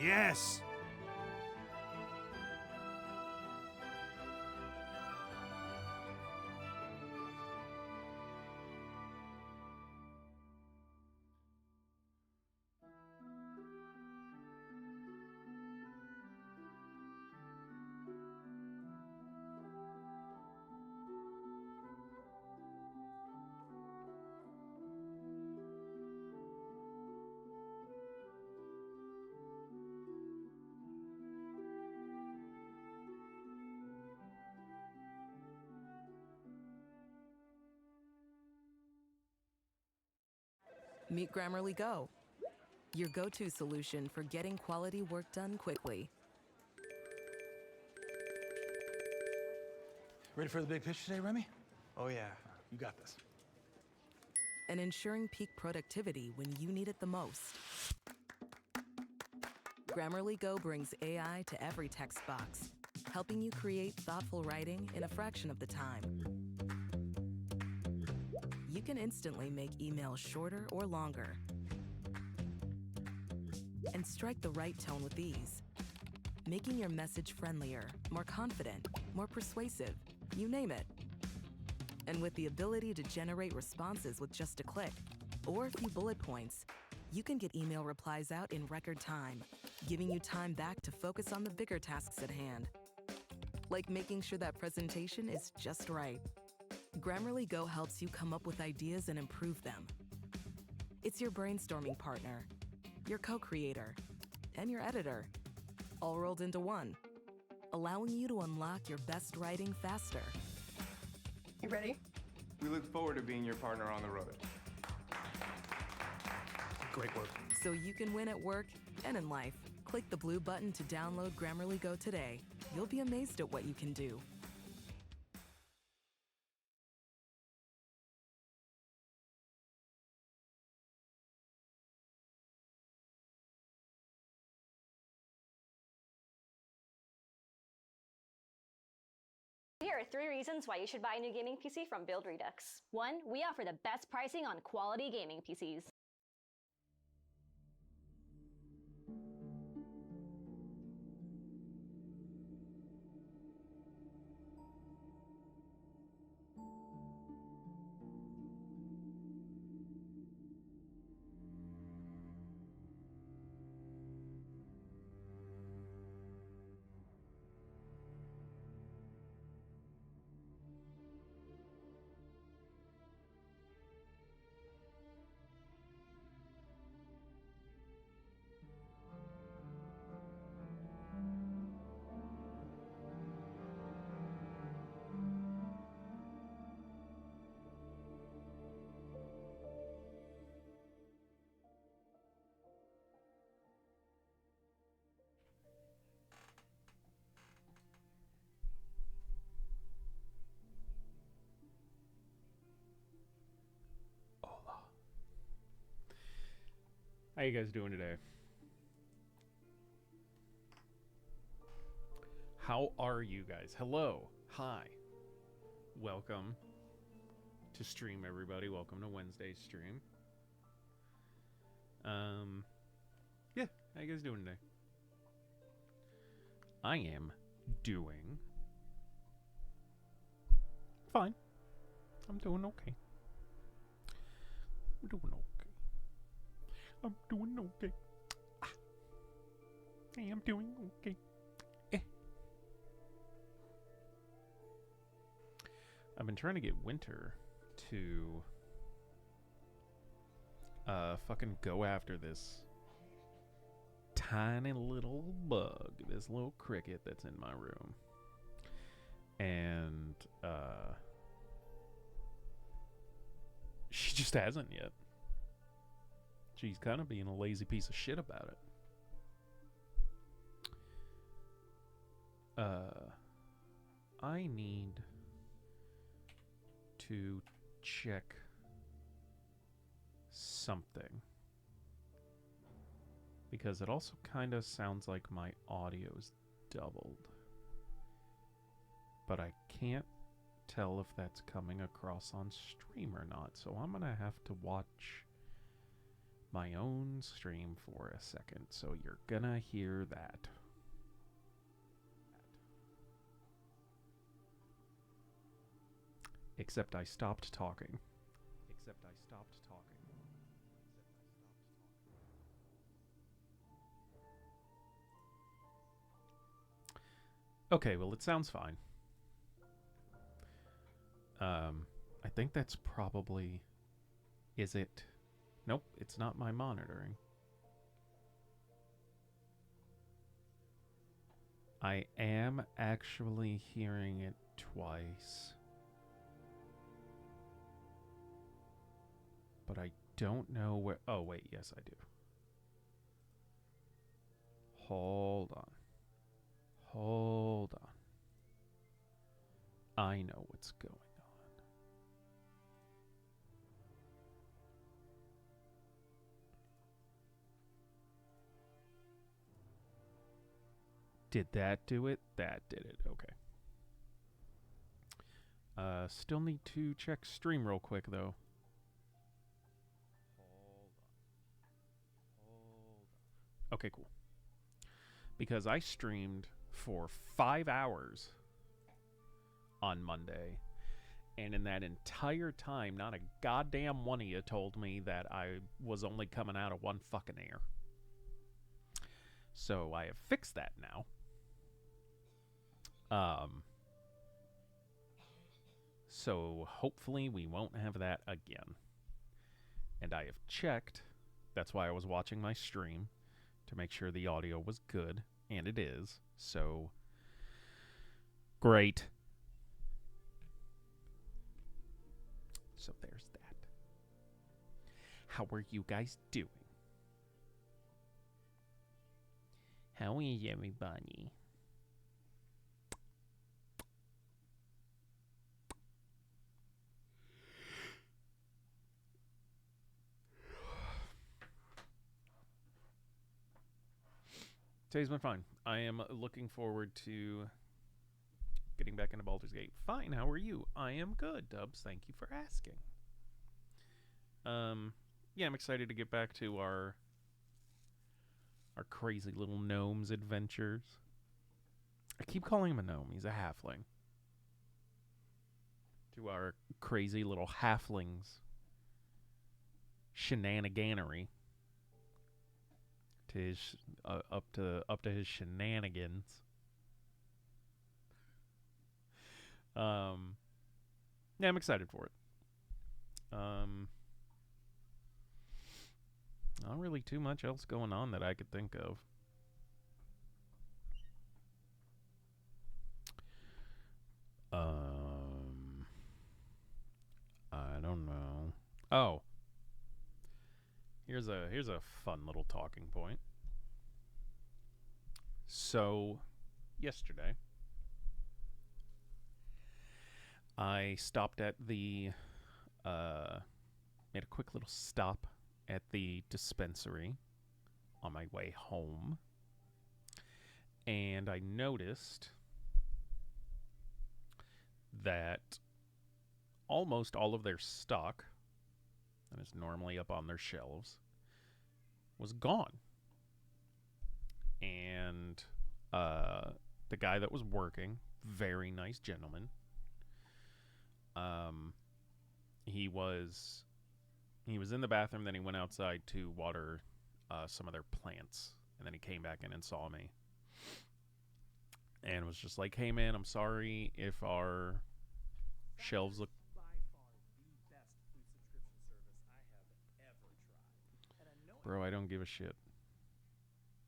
Yes! Meet Grammarly Go, your go-to solution for getting quality work done quickly. Ready for the big pitch today, Remy? Oh yeah, you got this. And ensuring peak productivity when you need it the most. Grammarly Go brings AI to every text box, helping you create thoughtful writing in a fraction of the time. You can instantly make emails shorter or longer and strike the right tone with ease, making your message friendlier, more confident, more persuasive, you name it. And with the ability to generate responses with just a click or a few bullet points, you can get email replies out in record time, giving you time back to focus on the bigger tasks at hand, like making sure that presentation is just right. Grammarly Go helps you come up with ideas and improve them. It's your brainstorming partner, your co-creator, and your editor, all rolled into one, allowing you to unlock your best writing faster. You ready? We look forward to being your partner on the road. Great work. So you can win at work and in life. Click the blue button to download Grammarly Go today. You'll be amazed at what you can do. Here are 3 reasons why you should buy a new gaming PC from Build Redux. 1. We offer the best pricing on quality gaming PCs. How you guys doing today? How are you guys? Hello. Hi. Welcome to stream, everybody. Welcome to Wednesday's stream. Yeah, how you guys doing today? I am doing fine. I'm doing okay. I'm doing okay. I'm doing okay. I am doing okay. I've been trying to get Winter to fucking go after this tiny little bug, this little cricket that's in my room. And she just hasn't yet. She's kind of being a lazy piece of shit about it. I need to check something, because it also kind of sounds like my audio's doubled, but I can't tell if that's coming across on stream or not, so I'm gonna have to watch my own stream for a second, so you're gonna hear that. Except I stopped talking. Okay, well, it sounds fine. I think that's probably... Is it? Nope, it's not my monitoring. I am actually hearing it twice. But I don't know where... Oh, wait, yes, I do. Hold on. Hold on. I know what's going on. Did that do it? That did it. Okay. Still need to check stream real quick, though. Okay, cool. Because I streamed for 5 hours on Monday, and in that entire time, not a goddamn one of you told me that I was only coming out of one fucking ear. So I have fixed that now. So hopefully we won't have that again. And I have checked, that's why I was watching my stream, to make sure the audio was good, and it is. So, great. So there's that. How are you guys doing? How is everybody? Today's been fine. I am looking forward to getting back into Baldur's Gate. Fine, how are you? I am good, Dubs. Thank you for asking. Yeah, I'm excited to get back to our crazy little gnome's adventures. I keep calling him a gnome. He's a halfling. To our crazy little halflings shenaniganery. To his up to his shenanigans. Yeah, I'm excited for it. Not really too much else going on that I could think of. I don't know. Oh. Here's a fun little talking point. So, yesterday, I stopped at the, made a quick little stop at the dispensary on my way home. And I noticed that almost all of their stock that is normally up on their shelves was gone. And the guy that was working, very nice gentleman, he was in the bathroom, then he went outside to water some of their plants, and then he came back in and saw me and was just like, hey man, I'm sorry if our shelves look... Bro, I don't give a shit.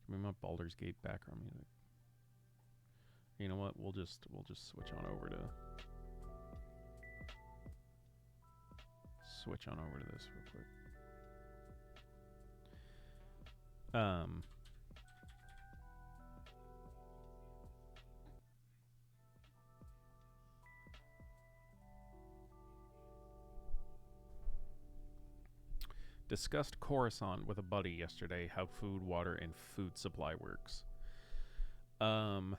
Give me my Baldur's Gate background music. You know what? We'll just switch on over to this real quick. Discussed Coruscant with a buddy yesterday, how food, water, and food supply works. I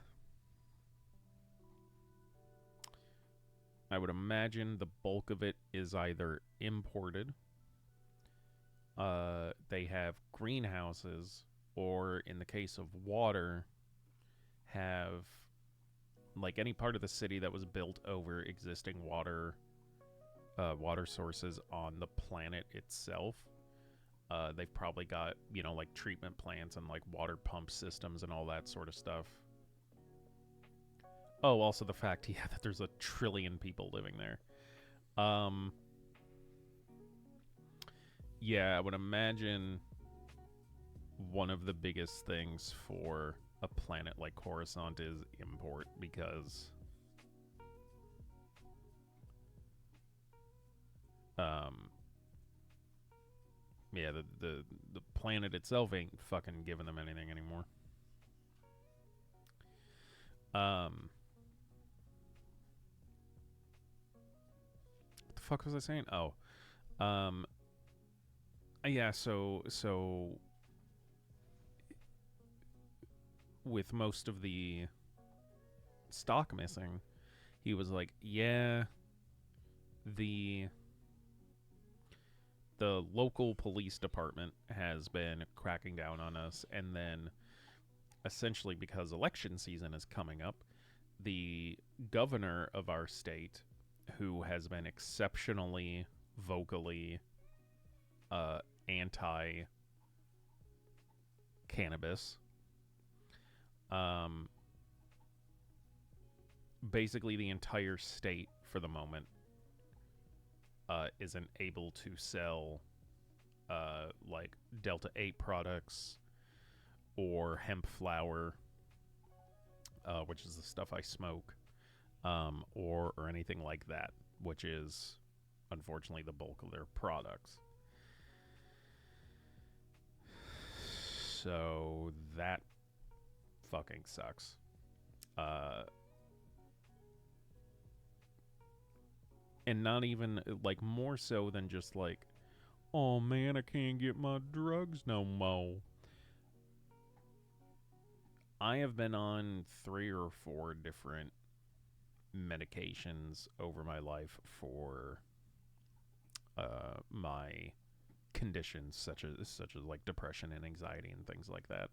would imagine the bulk of it is either imported they have greenhouses, or in the case of water, have like any part of the city that was built over existing water sources on the planet itself. They've probably got, you know, like treatment plants and like water pump systems and all that sort of stuff. Oh, also the fact, yeah, that there's 1 trillion people living there. Yeah, I would imagine one of the biggest things for a planet like Coruscant is import, because yeah, the planet itself ain't fucking giving them anything anymore. What the fuck was I saying? Oh, yeah. So with most of the stock missing, he was like, yeah, the local police department has been cracking down on us, and then essentially because election season is coming up, the governor of our state, who has been exceptionally vocally anti-cannabis, basically the entire state for the moment isn't able to sell like Delta 8 products or hemp flower, which is the stuff I smoke, or anything like that, which is unfortunately the bulk of their products. So that fucking sucks. And not even, like, more so than just like, oh man, I can't get my drugs no more. I have been on 3 or 4 different medications over my life for my conditions, such as like depression and anxiety and things like that.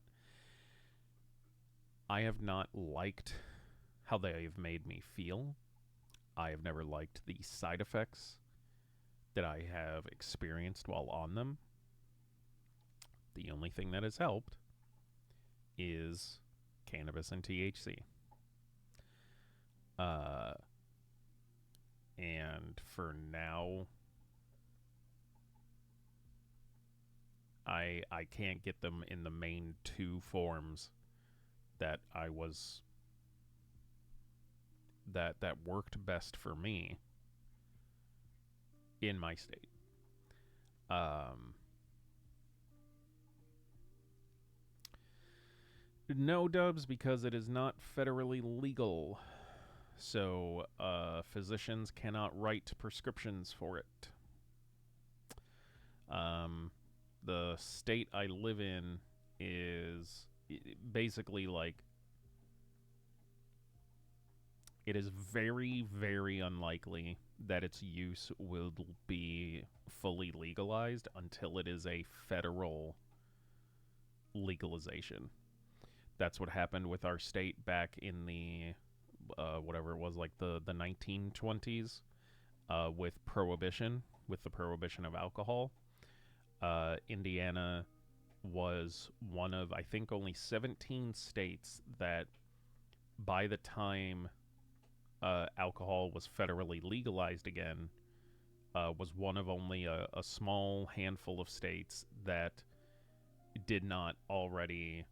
I have not liked how they have made me feel. I have never liked the side effects that I have experienced while on them. The only thing that has helped is cannabis and THC. And for now, I can't get them in the main 2 forms that I was that worked best for me in my state. No, Dubs, because it is not federally legal. So physicians cannot write prescriptions for it. The state I live in is basically like, it is very, very unlikely that its use will be fully legalized until it is a federal legalization. That's what happened with our state back in the whatever it was, like the 1920s, with prohibition, with the prohibition of alcohol. Indiana was one of, I think, only 17 states that, by the time alcohol was federally legalized again, was one of only a small handful of states that did not already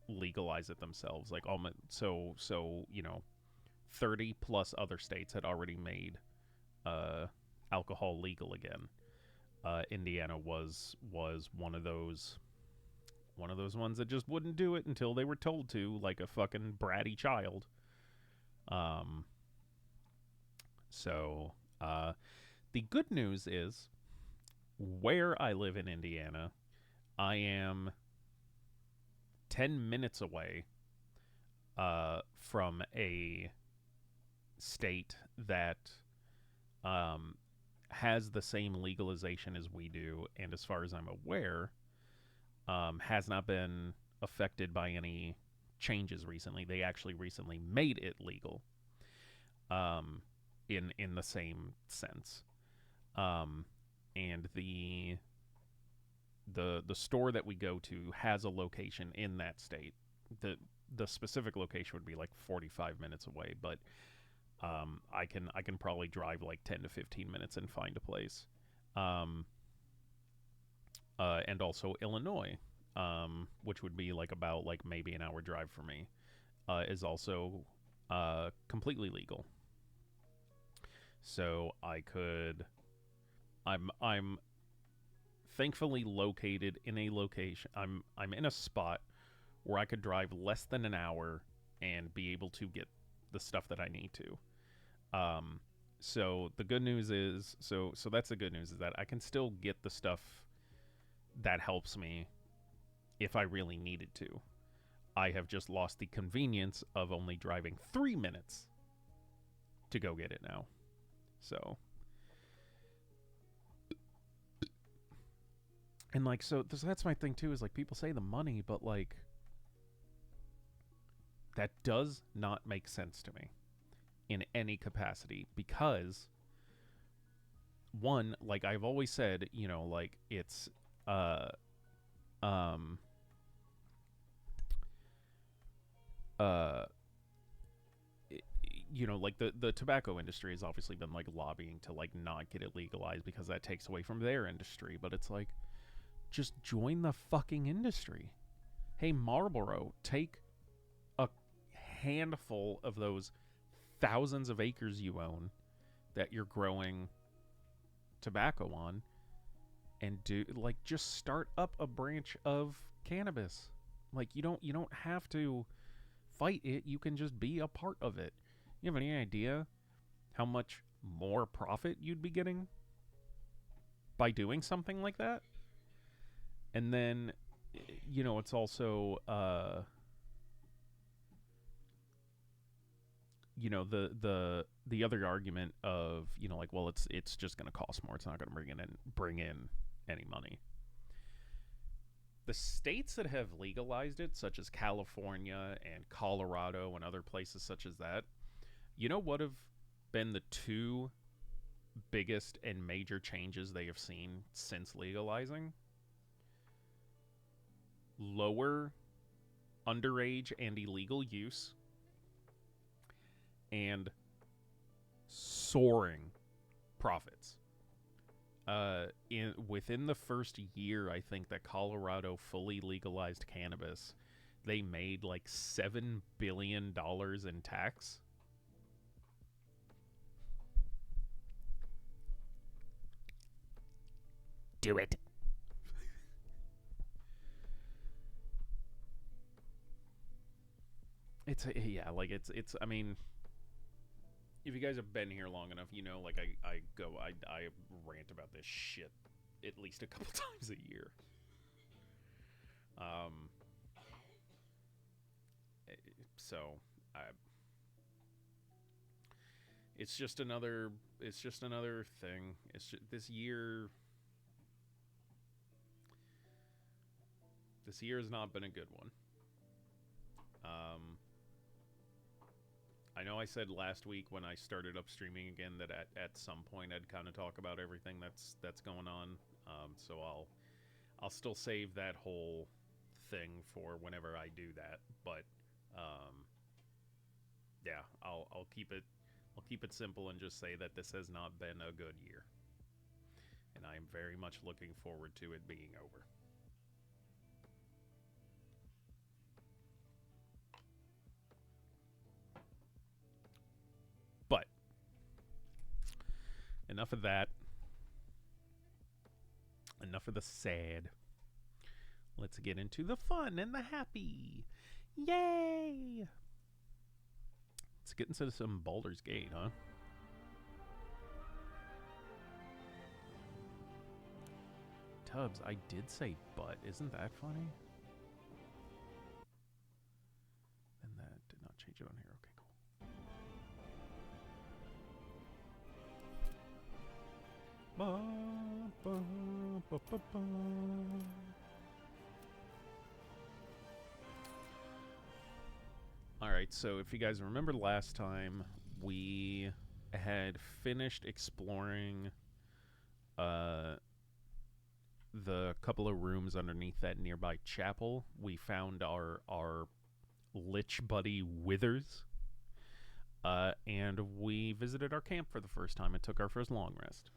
legalize it themselves. Like, so you know, 30 plus other states had already made alcohol legal again. Indiana was one of those ones that just wouldn't do it until they were told to, like a fucking bratty child. So the good news is, where I live in Indiana, I am 10 minutes away from a state that has the same legalization as we do, and as far as I'm aware, has not been affected by any changes recently. They actually recently made it legal, in the same sense. And the store that we go to has a location in that state. The specific location would be like 45 minutes away, but I can probably drive like 10 to 15 minutes and find a place. And also Illinois, which would be like about like maybe an hour drive for me, is also completely legal. So I'm thankfully located in a location. I'm in a spot where I could drive less than an hour and be able to get the stuff that I need to. So the good news is, so that's the good news, is that I can still get the stuff that helps me if I really needed to. I have just lost the convenience of only driving 3 minutes to go get it now. So, and like, so that's my thing too, is like, people say the money, but like, that does not make sense to me in any capacity, because one, like I've always said, you know, like it's you know, like the tobacco industry has obviously been like lobbying to like not get it legalized because that takes away from their industry, but it's like, just join the fucking industry. Hey, Marlboro, take a handful of those thousands of acres you own that you're growing tobacco on, and do, like, just start up a branch of cannabis. Like, you don't have to fight it. You can just be a part of it. You have any idea how much more profit you'd be getting by doing something like that? And then, you know, it's also you know, the other argument of, you know, like, well, it's just going to cost more. It's not going to bring in any money. The states that have legalized it, such as California and Colorado and other places such as that, you know what have been the two biggest and major changes they have seen since legalizing? Lower underage and illegal use, and soaring profits. Within the first year, I think, that Colorado fully legalized cannabis, they made like $7 billion in tax. Do it. It's I mean, if you guys have been here long enough, you know, like, I rant about this shit at least a couple times a year. So it's just another thing. It's just, this year has not been a good one. I know I said last week when I started up streaming again that at some point I'd kind of talk about everything that's going on. So I'll still save that whole thing for whenever I do that. But yeah, I'll keep it simple and just say that this has not been a good year, and I am very much looking forward to it being over. But enough of that. Enough of the sad. Let's get into the fun and the happy. Yay! Let's get into some Baldur's Gate, huh? Tubbs, I did say but. Isn't that funny? And that did not change it on here. Okay, cool. Ba, ba, ba, ba, ba. Alright, so if you guys remember last time, we had finished exploring the couple of rooms underneath that nearby chapel. We found our lich buddy Withers, and we visited our camp for the first time and took our first long rest.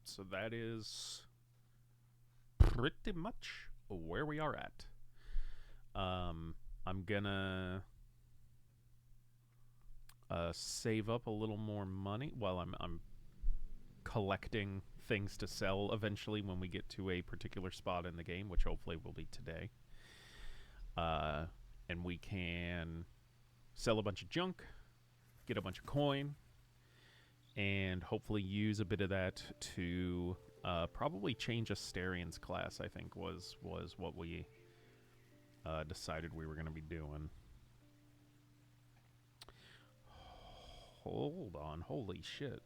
So that is pretty much where we are at. I'm gonna save up a little more money while I'm collecting things to sell eventually when we get to a particular spot in the game, which hopefully will be today. And we can sell a bunch of junk, get a bunch of coin, and hopefully use a bit of that to probably change Astarion's class, I think was what we decided we were going to be doing. Hold on, holy shit.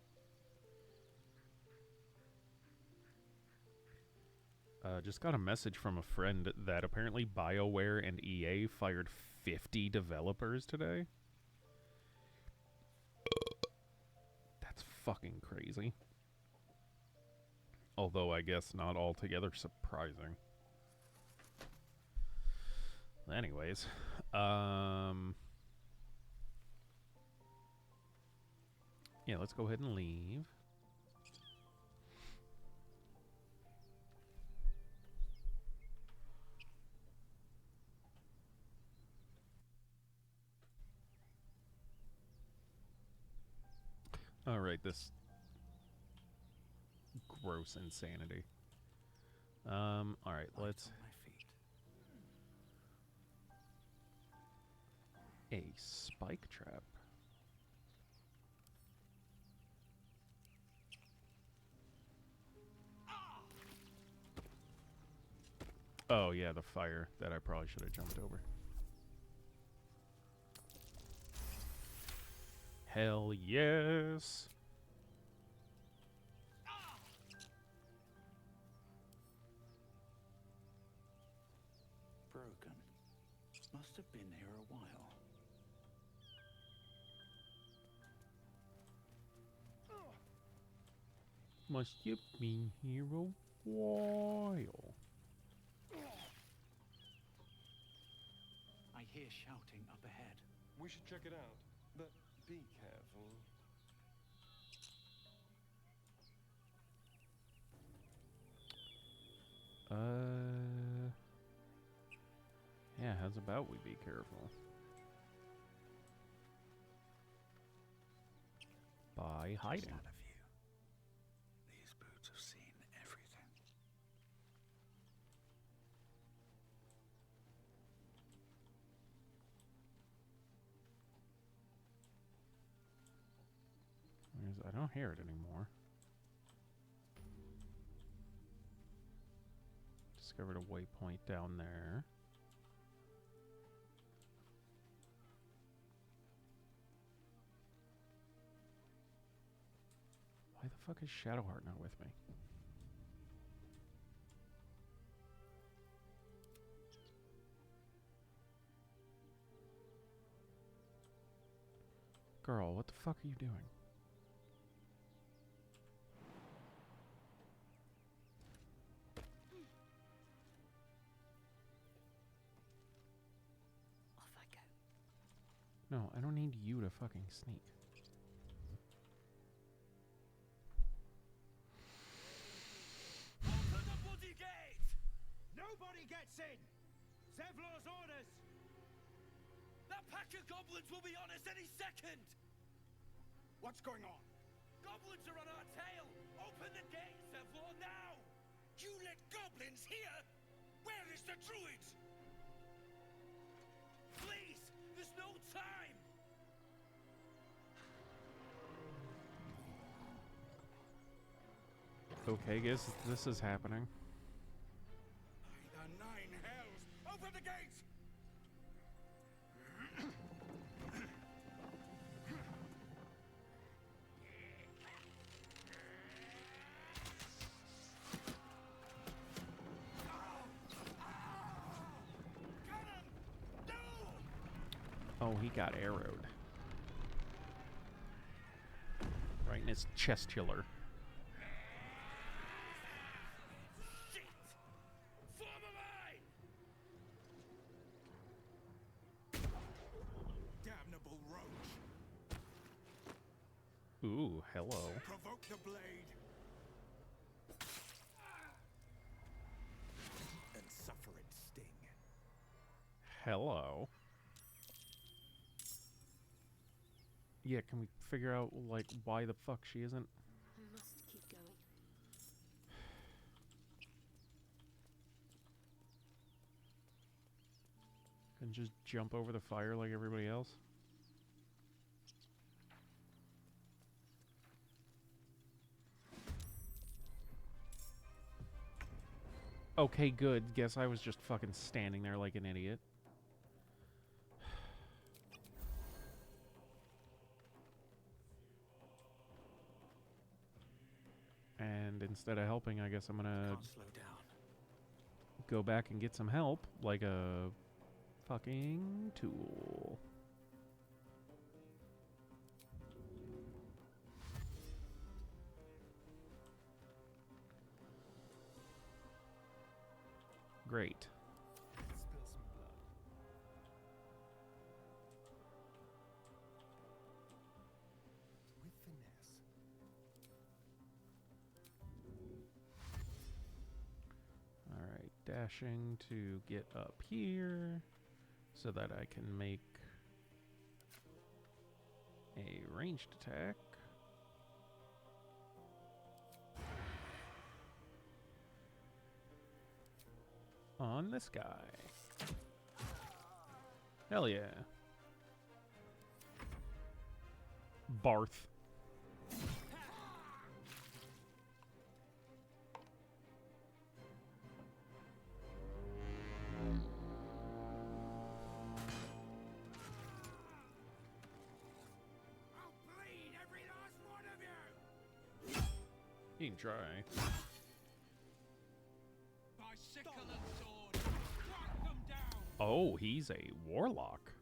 Just got a message from a friend that apparently BioWare and EA fired 50 developers today. That's fucking crazy. Although I guess not altogether surprising. Anyways, yeah, let's go ahead and leave. All right, this gross insanity. All right, let's. A spike trap. Oh yeah, the fire that I probably should have jumped over. Hell yes. Broken. Must have been here a while. Must have been here a while. I hear shouting up ahead. We should check it out, but be careful. Yeah, how's about we be careful? By hiding. Out of view. These boots have seen everything. I don't hear it anymore. Discovered a waypoint down there. Why the fuck is Shadowheart not with me? Girl, what the fuck are you doing? Off I go. No, I don't need you to fucking sneak. Open the bloody gate! Nobody gets in! Zevlor's orders! That pack of goblins will be on us any second! What's going on? Goblins are on our tail! Open the gate, Zevlor, now! You let goblins here? Where is the druid? Please! There's no time! Okay, guess this is happening. By the nine hells! Open the gate! Oh, he got arrowed. Right in his chestular. Shit! Form a line! Damnable roach! Ooh, hello. Provoke the blade! And suffer its sting. Hello. Yeah, can we figure out, like, why the fuck she isn't? I must keep going. And just jump over the fire like everybody else? Okay, good. Guess I was just fucking standing there like an idiot. And instead of helping, I guess I'm gonna Can't slow down. go back and get some help, like a fucking tool. Great. Spill some blood. With finesse. Alright, dashing to get up here so that I can make a ranged attack. On this guy. Hell yeah. Barth. I'll bleed every last one of you! You can try. By sickle and sword, whack them down! Oh, he's a warlock.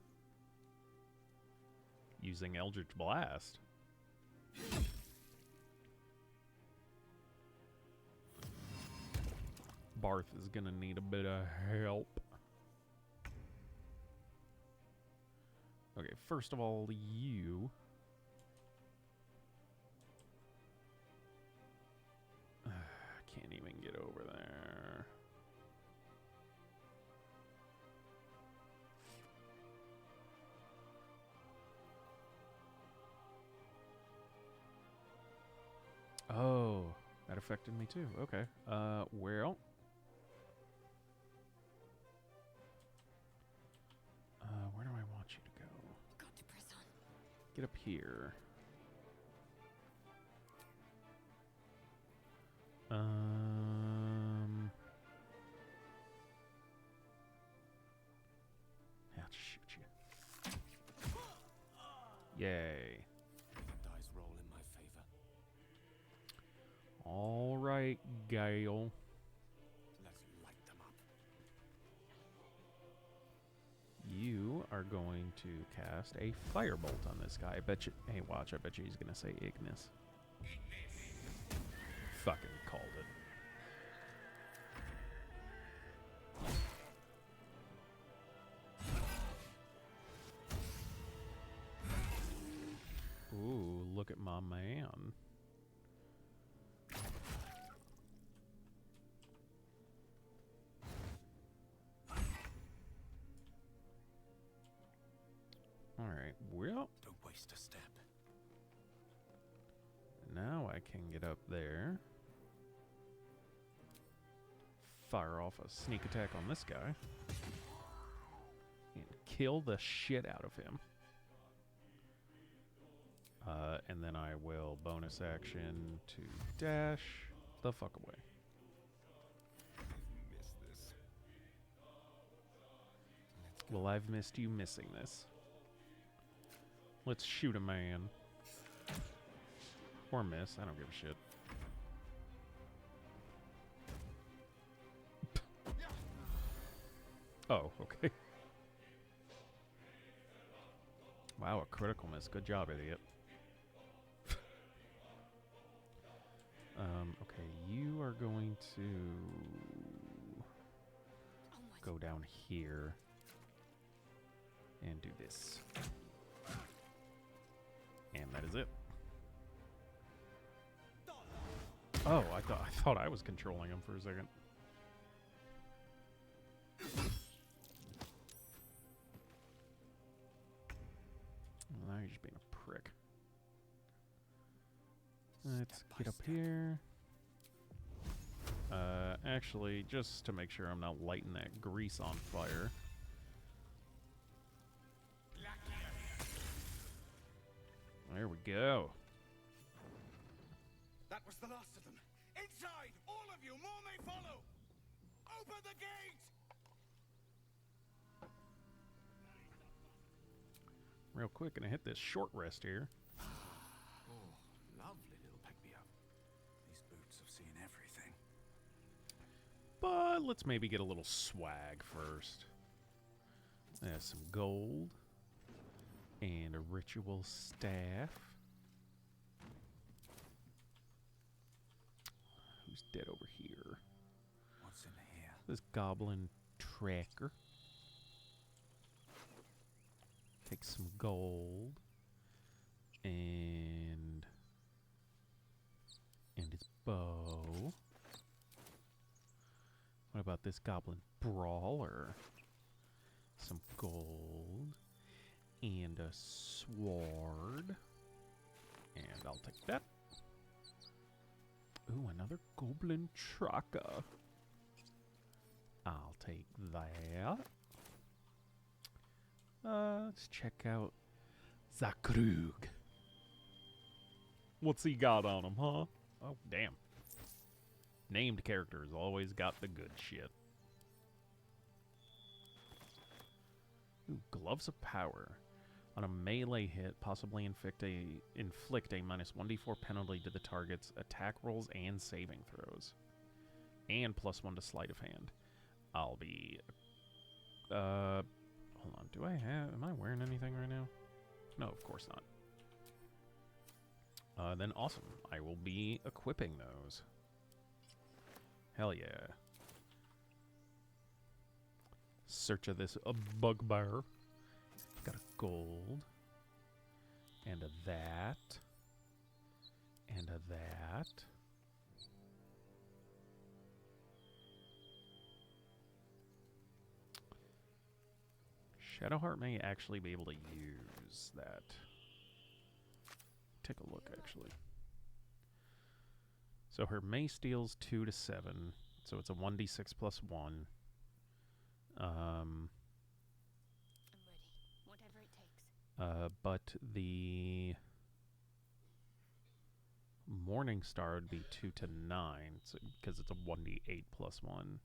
Using Eldritch Blast. Barth is gonna need a bit of help. Okay, first of all, you. Can't even get over there. Oh, that affected me too. Okay. Well. Where do I want you to go? Got to press on. Get up here. I'll shoot you. Yay. The dice roll in my favor. All right, Gale. Let's light them up. You are going to cast a firebolt on this guy. I bet you. Hey, watch. I bet you he's going to say Ignis. Fucking called it. Ooh, look at my man. Alright, well, Don't waste a step. now I can get up there. Fire off a sneak attack on this guy. And kill the shit out of him. And then I will bonus action to dash the fuck away. Miss this. Well, I've missed you missing this. Let's shoot a man. Or miss, I don't give a shit. Oh, okay. Wow, a critical miss. Good job, idiot. Okay, you are going to go down here and do this. And that is it. Oh, I thought I was controlling him for a second. Well, now you're just being a prick. Let's get up here. Actually, just to make sure I'm not lighting that grease on fire. There we go. That was the last of them. Inside! All of you! More may follow! Open the gate! Real quick, gonna hit this short rest here. Oh, lovely little pick-me-up. These boots have seen everything. But let's maybe get a little swag first. There's some gold. And a ritual staff. Who's dead over here? What's in here? This goblin tracker. Take some gold. And his bow. What about this goblin brawler? Some gold. And a sword. And I'll take that. Ooh, another goblin tracker. I'll take that. Let's check out Zakrug. What's he got on him, huh? Oh, damn. Named characters always got the good shit. Ooh, Gloves of Power. On a melee hit, possibly inflict a minus 1d4 penalty to the target's attack rolls and saving throws. And +1 to sleight of hand. I'll be... hold on, am I wearing anything right now? No, of course not. Then awesome. I will be equipping those. Hell yeah. Search of this bugbear. Got a gold. And a that. And a that. Shadowheart may actually be able to use that. Take a look, actually. So her mace deals 2 to 7. So it's a 1d6 plus 1. I'm ready. Whatever it takes. But the Morning Star would be 2 to 9, so, because it's a 1d8 plus 1.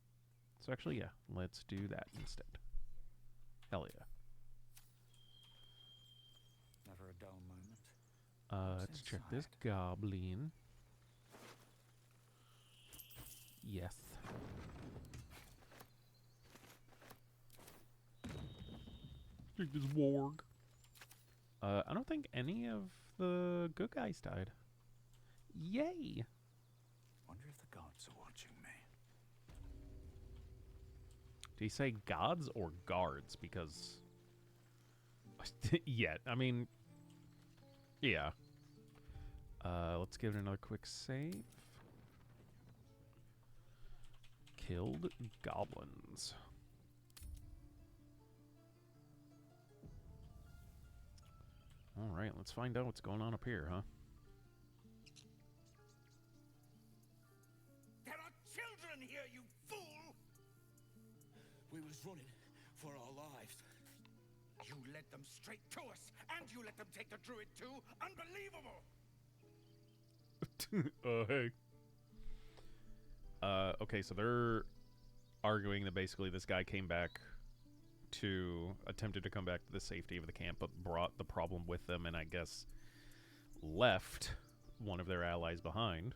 So actually, yeah, let's do that instead. Hell yeah. Never a dull moment. Let's check this goblin. Yes. Take this warg. I don't think any of the good guys died. Yay! Wonder if the gods are watching me. Did he say gods or guards? Because... yeah, I mean... yeah. Let's give it another quick save. Killed goblins. Alright, let's find out what's going on up here, huh? There are children here, you fool! We was running for our lives. You led them straight to us, and you let them take the druid too? Unbelievable! Hey. Okay, so they're arguing that basically this guy came back attempted to come back to the safety of the camp, but brought the problem with them, and I guess left one of their allies behind.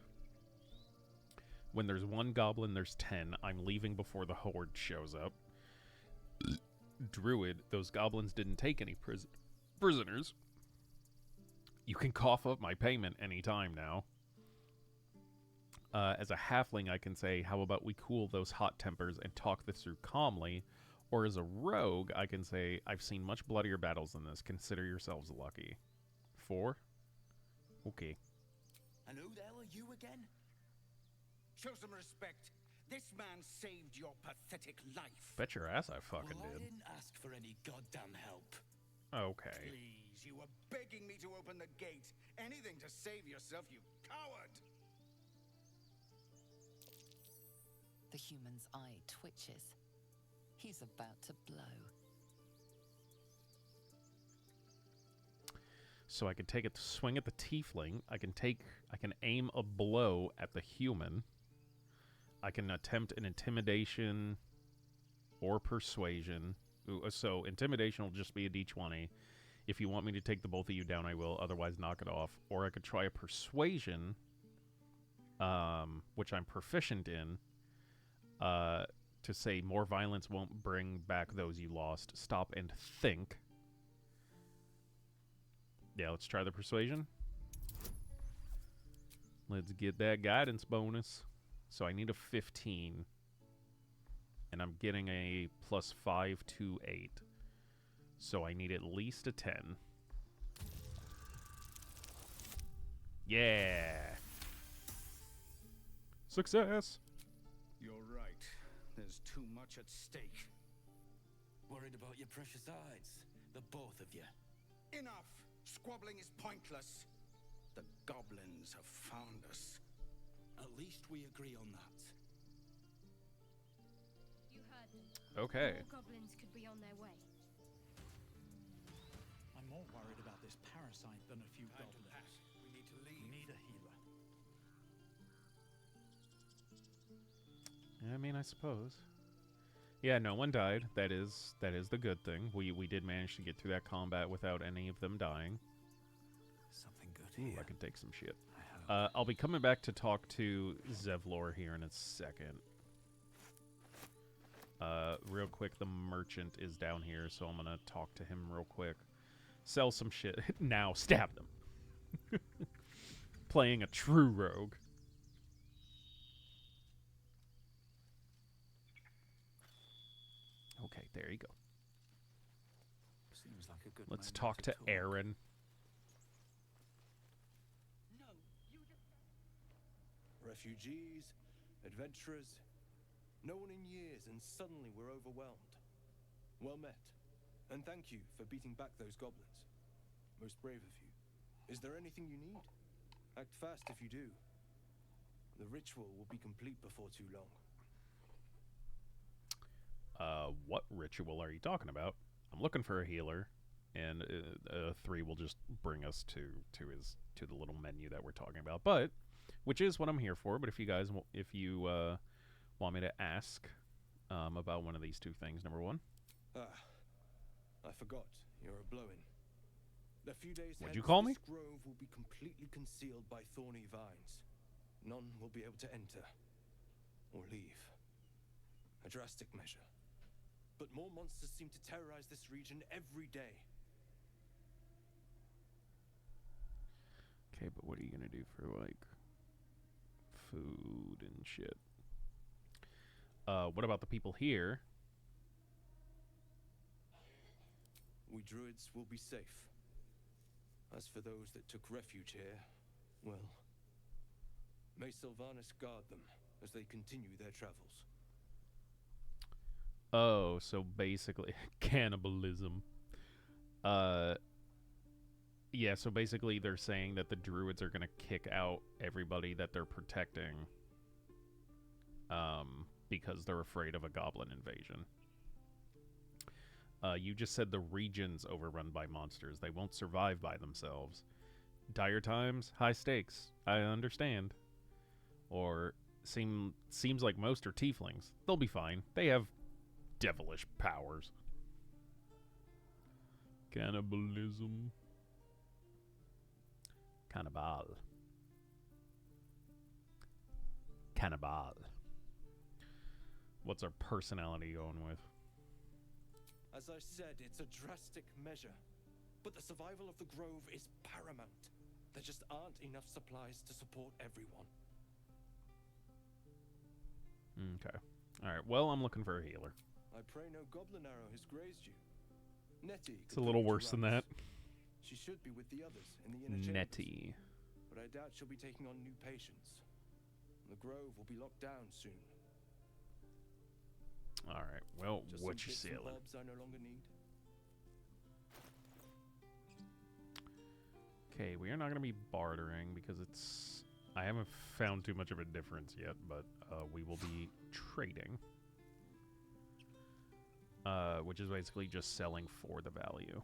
When there's one goblin, there's 10. I'm leaving before the horde shows up. Druid, those goblins didn't take any prisoners. You can cough up my payment anytime now. As a halfling, I can say, how about we cool those hot tempers and talk this through calmly? Or as a rogue, I can say, I've seen much bloodier battles than this. Consider yourselves lucky. 4? Okay. And who the hell are you again? Show some respect. This man saved your pathetic life. Bet your ass I fucking Well, I did. didn't ask for any goddamn help. Okay. Please, you were begging me to open the gate. Anything to save yourself, you coward. The human's eye twitches. He's about to blow. So I can take a swing at the tiefling. I can aim a blow at the human. I can attempt an intimidation or persuasion. Ooh, so intimidation will just be a d20. If you want me to take the both of you down, I will. Otherwise, knock it off. Or I could try a persuasion, which I'm proficient in, to say more violence won't bring back those you lost. Stop and think. Yeah, let's try the persuasion. Let's get that guidance bonus. So I need a 15. And I'm getting a +5 to 8. So I need at least a 10. Yeah. Success. You're right. There's too much at stake. Worried about your precious eyes, the both of you. Enough! Squabbling is pointless. The goblins have found us. At least we agree on that. You heard them. Okay. More goblins could be on their way. I'm more worried about this parasite than a few goblins. We need to leave. Need a healer. I mean, I suppose. Yeah, no one died. That is the good thing. We did manage to get through that combat without any of them dying. Something good Ooh, here. I can take some shit. I'll be coming back to talk to Zevlor here in a second. Real quick, the merchant is down here, so I'm gonna talk to him real quick. Sell some shit. Now, stab them. Playing a true rogue. Okay, there you go. Seems like a good Let's moment talk to talk. Aaron. Refugees, adventurers, no one in years, and suddenly we're overwhelmed. Well met, and thank you for beating back those goblins. Most brave of you. Is there anything you need? Act fast if you do. The ritual will be complete before too long. What ritual are you talking about? I'm looking for a healer, and 3 will just bring us to the little menu that we're talking about. But which is what I'm here for. But if you guys want me to ask about one of these two things, number 1. I forgot. You're a blow-in. A few days What'd hence, you call me? this grove will be completely concealed by thorny vines. None will be able to enter or leave. A drastic measure. But more monsters seem to terrorize this region every day. Okay, but what are you gonna do for, like, food and shit? What about the people here? We druids will be safe. As for those that took refuge here, well, may Sylvanas guard them as they continue their travels. Oh, so basically cannibalism. Yeah, so basically they're saying that the druids are gonna kick out everybody that they're protecting, because they're afraid of a goblin invasion. You just said the region's overrun by monsters. They won't survive by themselves. Dire times, high stakes. I understand. Or seems like most are tieflings. They'll be fine. They have devilish powers. Cannibalism. Cannibal. Cannibal. What's our personality going with? As I said, it's a drastic measure. but the survival of the grove is paramount. There just aren't enough supplies to support everyone. Okay. Alright, well, I'm looking for a healer. I pray no goblin arrow has grazed you. Nettie. It's a little worse than that. She should be with the others in the inner chambers, Nettie. but I doubt she'll be taking on new patients. The grove will be locked down soon. Alright, well, Just what some you bits and selling? bobs I no longer need. Okay, we are not going to be bartering because it's... I haven't found too much of a difference yet, but we will be trading. Which is basically just selling for the value.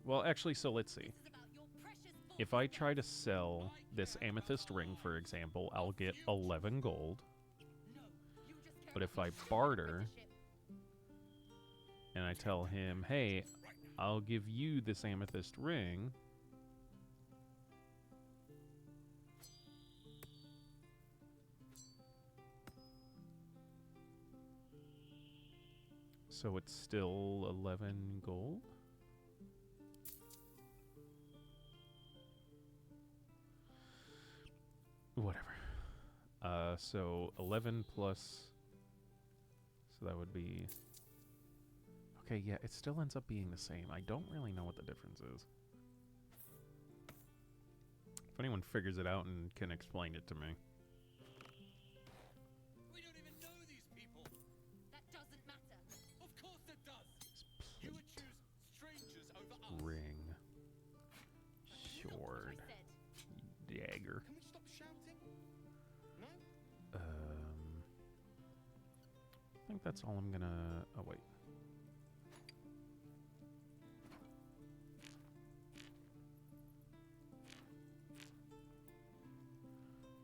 Well, actually, so let's see. If I try to sell this amethyst ring, for example, I'll get 11 gold. But if I barter, and I tell him, hey, I'll give you this amethyst ring, so it's still 11 gold? Whatever. So 11 plus... So that would be... Okay, yeah, it still ends up being the same. I don't really know what the difference is. If anyone figures it out and can explain it to me. We don't even know these people. That doesn't matter. Of course it does. You would choose strangers over us. Ring. Sword. Dagger. Can we stop shouting? No? I think that's all I'm gonna... Oh, wait.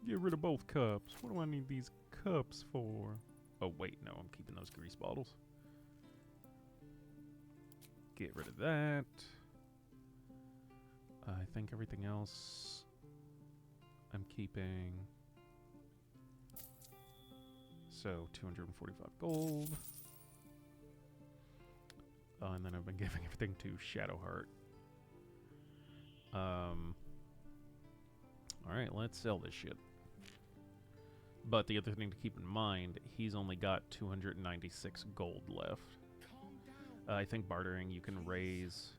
Get rid of both cups. What do I need these cups for? Oh, wait, no, I'm keeping those grease bottles. Get rid of that. I think everything else I'm keeping. So, 245 gold. And then I've been giving everything to Shadowheart. Alright, let's sell this shit. But the other thing to keep in mind, he's only got 296 gold left. I think bartering, you can raise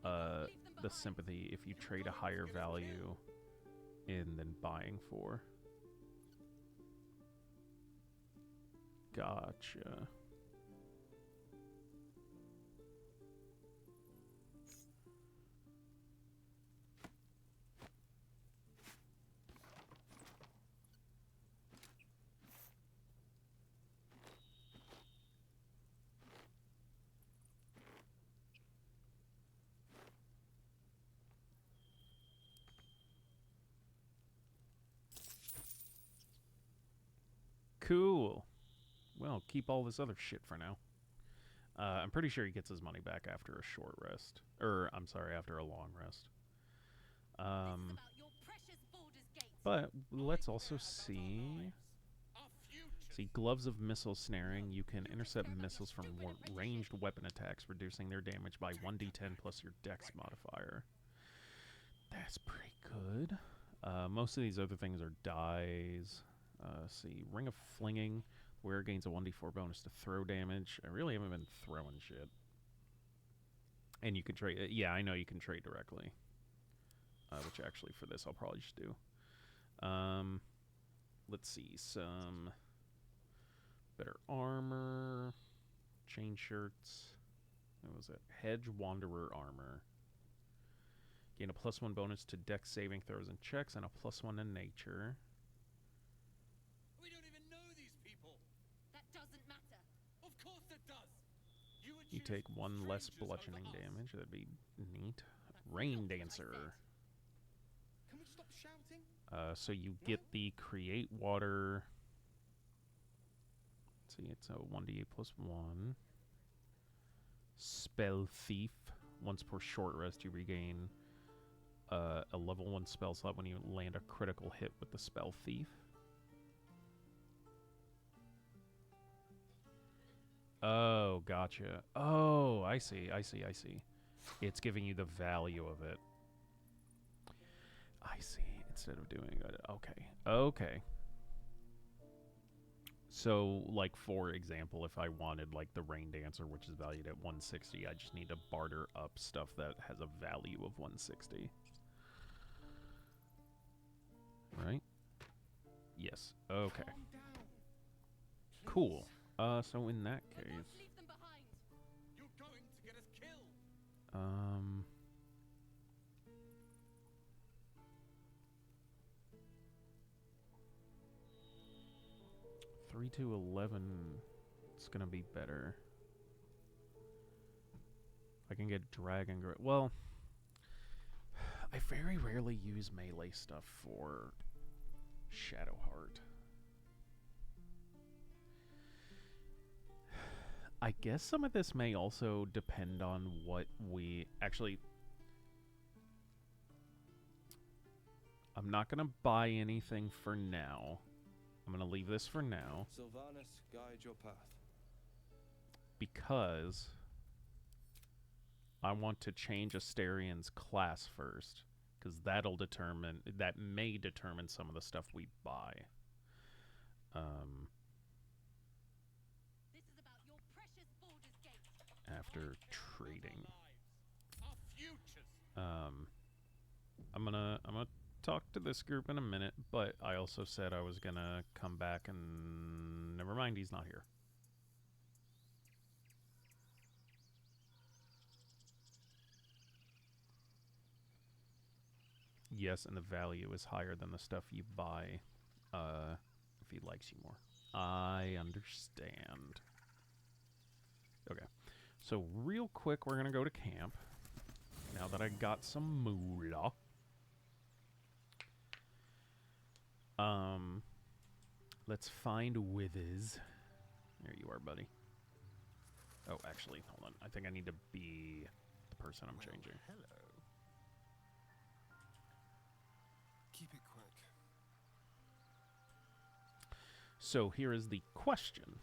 the sympathy if you trade a higher value in than buying for. Gotcha. Cool. Well, keep all this other shit for now. I'm pretty sure he gets his money back after a short rest. I'm sorry, after a long rest. But let's also see... See, Gloves of Missile Snaring. You can intercept missiles from more ranged weapon attacks, reducing their damage by 1d10 plus your dex modifier. That's pretty good. Most of these other things are dies. See, Ring of Flinging. Wearer gains a 1d4 bonus to throw damage. I really haven't been throwing shit. And you can trade... yeah, I know you can trade directly. Which actually, for this, I'll probably just do. Let's see, some... better armor. Chain shirts. What was it? Hedge Wanderer armor. Gain a +1 bonus to dex saving throws and checks, and a +1 in nature. We don't even know these people. That doesn't matter. Of course it does. You take 1 less bludgeoning damage. That'd be neat. Rain Dancer. Can we stop shouting? So you get the Create Water. Let's see, it's a 1d8 +1. Spell Thief. Once per short rest, you regain a level 1 spell slot when you land a critical hit with the Spell Thief. Oh, gotcha. Oh, I see. It's giving you the value of it. I see. Instead of doing it. Okay. Okay. So, like, for example, if I wanted, like, the Rain Dancer, which is valued at 160, I just need to barter up stuff that has a value of 160. Right? Yes. Okay. Cool. So in that case... You're going to get us killed. 3 to 11, it's gonna be better. I can get Dragon... Well, I very rarely use melee stuff for Shadowheart. I guess some of this may also depend on what we... Actually, I'm not gonna buy anything for now. I'm gonna leave this for now. Sylvanas, guide your path. Because I want to change Astarion's class first, because that'll determine, that may determine some of the stuff we buy. This is about your precious Baldur's Gate. After trading. I'm gonna talk to this group in a minute, but I also said I was gonna come back and never mind, he's not here. Yes, and the value is higher than the stuff you buy if he likes you more. I understand. Okay, so real quick, we're gonna go to camp. Now that I got some moolah. Let's find Withers. There you are, buddy. Oh, actually, hold on. I think I need to be the person I'm changing. Hello. Keep it quick. So here is the question.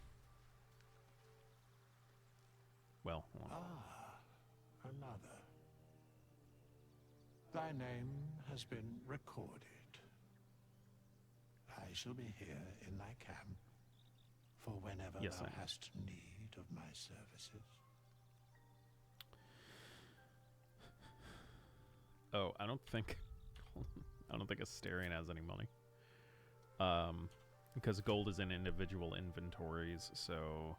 Well, hold on. Another. Thy name has been recorded. I shall be here in thy camp for whenever thou hast need of my services. Oh, I don't think Astarion has any money. Because gold is in individual inventories, so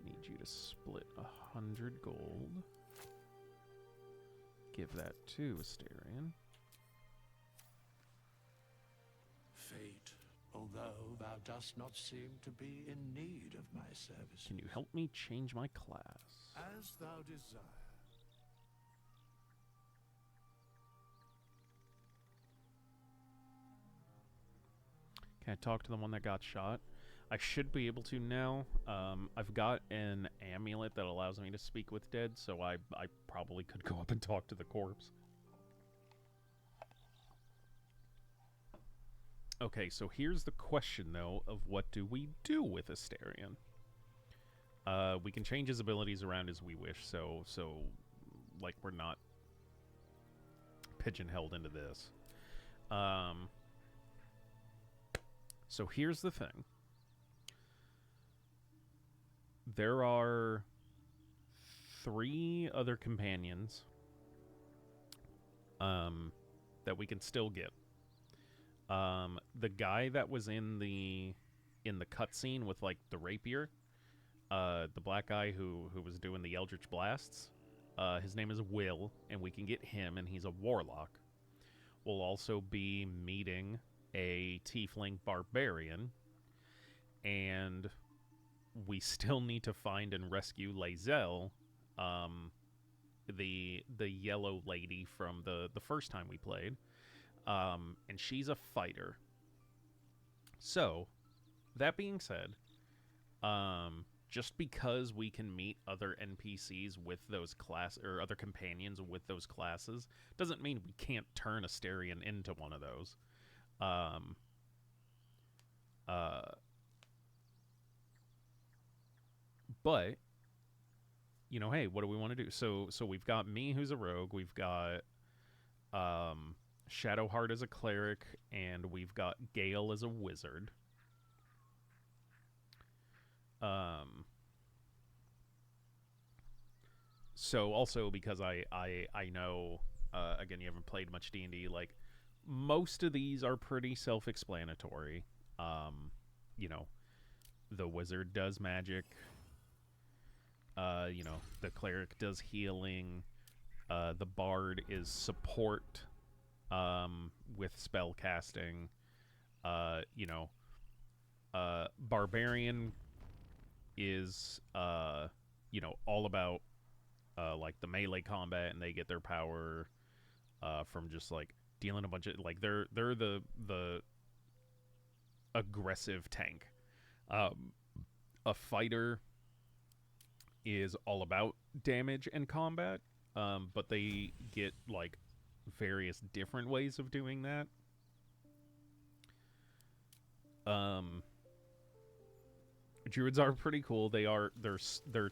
need you to split 100 gold. Give that to Astarion. Fate, although thou dost not seem to be in need of my services. Can you help me change my class? As thou desire. Can I talk to the one that got shot? I should be able to now. I've got an amulet that allows me to speak with dead, so I probably could go up and talk to the corpse. Okay, so here's the question, though, of what do we do with Astarion? We can change his abilities around as we wish, so like, we're not pigeonholed into this. So here's the thing. There are 3 other companions that we can still get. The guy that was in the cutscene with, like, the rapier, the black guy who was doing the Eldritch Blasts, his name is Will, and we can get him, and he's a warlock. We'll also be meeting a tiefling barbarian, and we still need to find and rescue Lae'zel, the yellow lady from the first time we played. And she's a fighter. So, that being said, just because we can meet other NPCs with those or other companions with those classes doesn't mean we can't turn Astarion into one of those. But you know, hey, what do we want to do? So we've got me, who's a rogue. We've got Shadowheart as a cleric, and we've got Gale as a wizard. So also because I know, again, you haven't played much D&D, like, most of these are pretty self-explanatory. You know, the wizard does magic. You know, the cleric does healing. The bard is support, with spell casting. You know, barbarian is, you know, all about, like, the melee combat, and they get their power, from just, like, dealing a bunch of, like, they're the aggressive tank. A fighter is all about damage and combat, but they get, like, various different ways of doing that. Druids are pretty cool. They're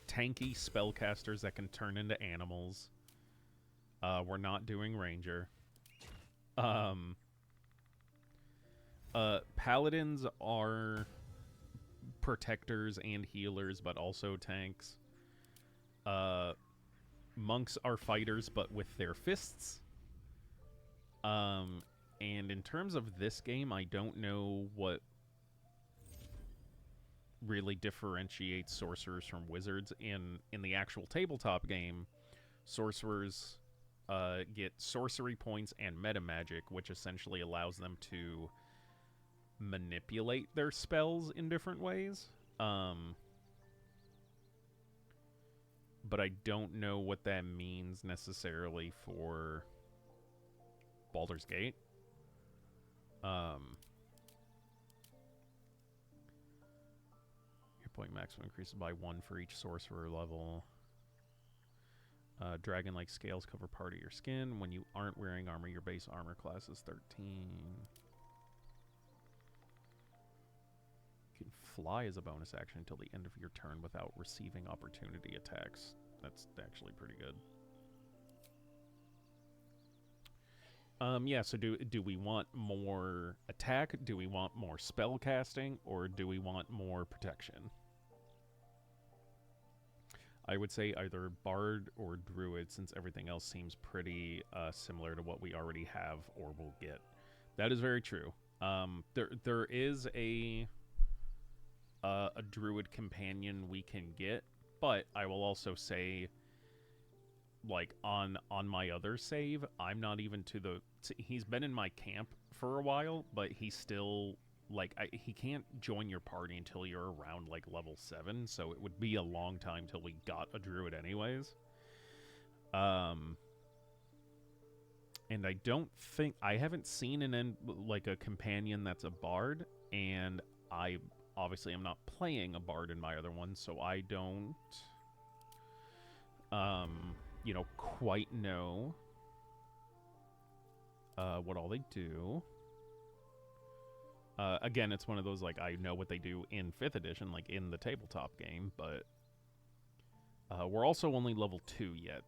tanky spellcasters that can turn into animals. We're not doing ranger. Paladins are protectors and healers, but also tanks. Monks are fighters, but with their fists. And in terms of this game, I don't know what really differentiates sorcerers from wizards. In the actual tabletop game, sorcerers get sorcery points and meta magic, which essentially allows them to manipulate their spells in different ways. But I don't know what that means necessarily for Baldur's Gate. Your point maximum increases by 1 for each sorcerer level. Dragon-like scales cover part of your skin. When you aren't wearing armor, your base armor class is 13. You can fly as a bonus action until the end of your turn without receiving opportunity attacks. That's actually pretty good. Yeah, so do we want more attack? Do we want more spell casting? Or do we want more protection? I would say either Bard or Druid, since everything else seems pretty similar to what we already have or will get. That is very true. There is a Druid companion we can get, but I will also say, like, on my other save, I'm not even to the... He's been in my camp for a while, but he's still... Like, he can't join your party until you're around, like, level 7, so it would be a long time till we got a druid anyways. And I don't think... I haven't seen a companion that's a bard, and I obviously am not playing a bard in my other one, so I don't, you know, quite know what all they do. Again, it's one of those, like, I know what they do in 5th edition, like, in the tabletop game, but we're also only level 2 yet.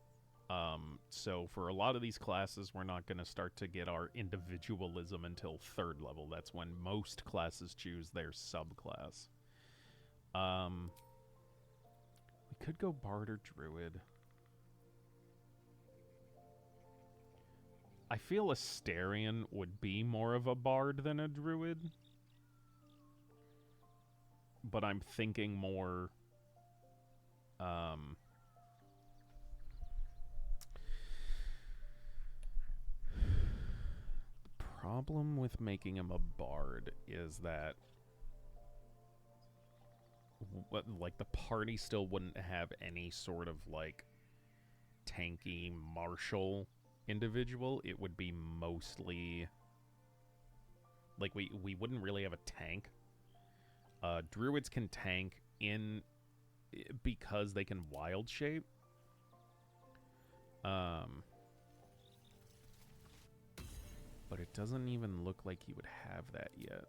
So for a lot of these classes, we're not going to start to get our individualism until 3rd level. That's when most classes choose their subclass. We could go Bard or Druid. I feel Astarion would be more of a bard than a druid. But I'm thinking more... the problem with making him a bard is that... like, the party still wouldn't have any sort of, like, tanky martial individual. It would be mostly like we wouldn't really have a tank. Druids can tank in because they can wild shape. But it doesn't even look like he would have that yet.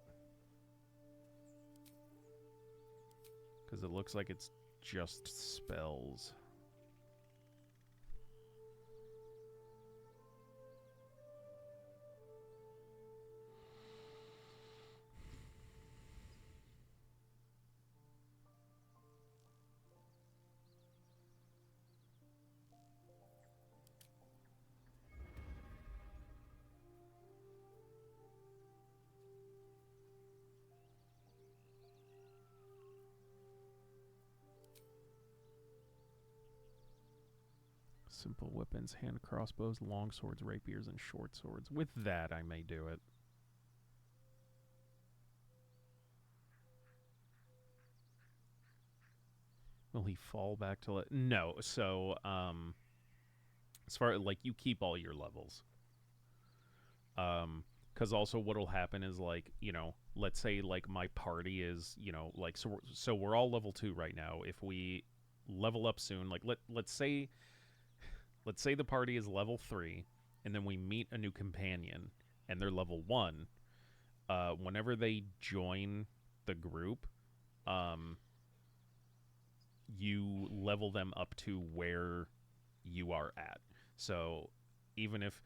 Because it looks like it's just spells. Simple weapons, hand crossbows, long swords, rapiers, and short swords. With that, I may do it. Will he fall back to no? So, as far as, like, you keep all your levels. Because also what'll happen is, like, you know, let's say, like, my party is, you know, like, so we're all level 2 right now. If we level up soon, like, let's say the party is level 3, and then we meet a new companion, and they're level 1. Whenever they join the group, you level them up to where you are at. So even if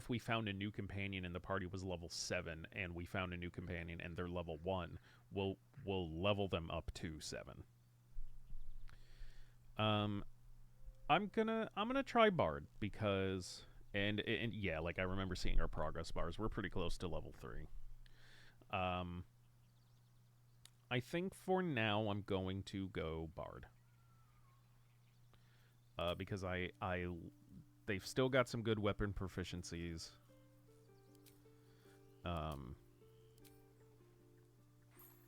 we found a new companion and the party was level 7, and we found a new companion and they're level 1, we'll level them up to 7. I'm gonna try Bard because and yeah, like I remember seeing our progress bars. We're pretty close to level 3. I think for now I'm going to go Bard. Because they've still got some good weapon proficiencies.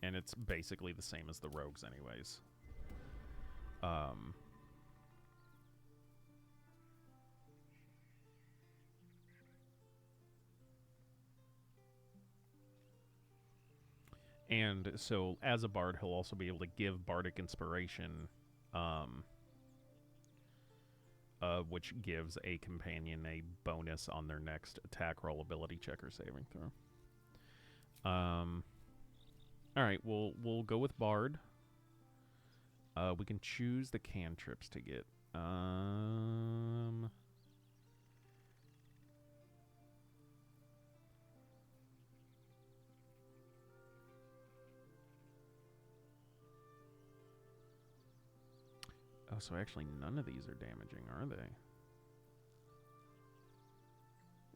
And it's basically the same as the rogues anyways. And so, as a bard, he'll also be able to give bardic inspiration, which gives a companion a bonus on their next attack roll, ability check, or saving throw. All right, we'll go with bard. We can choose the cantrips to get. Oh, so actually none of these are damaging, are they?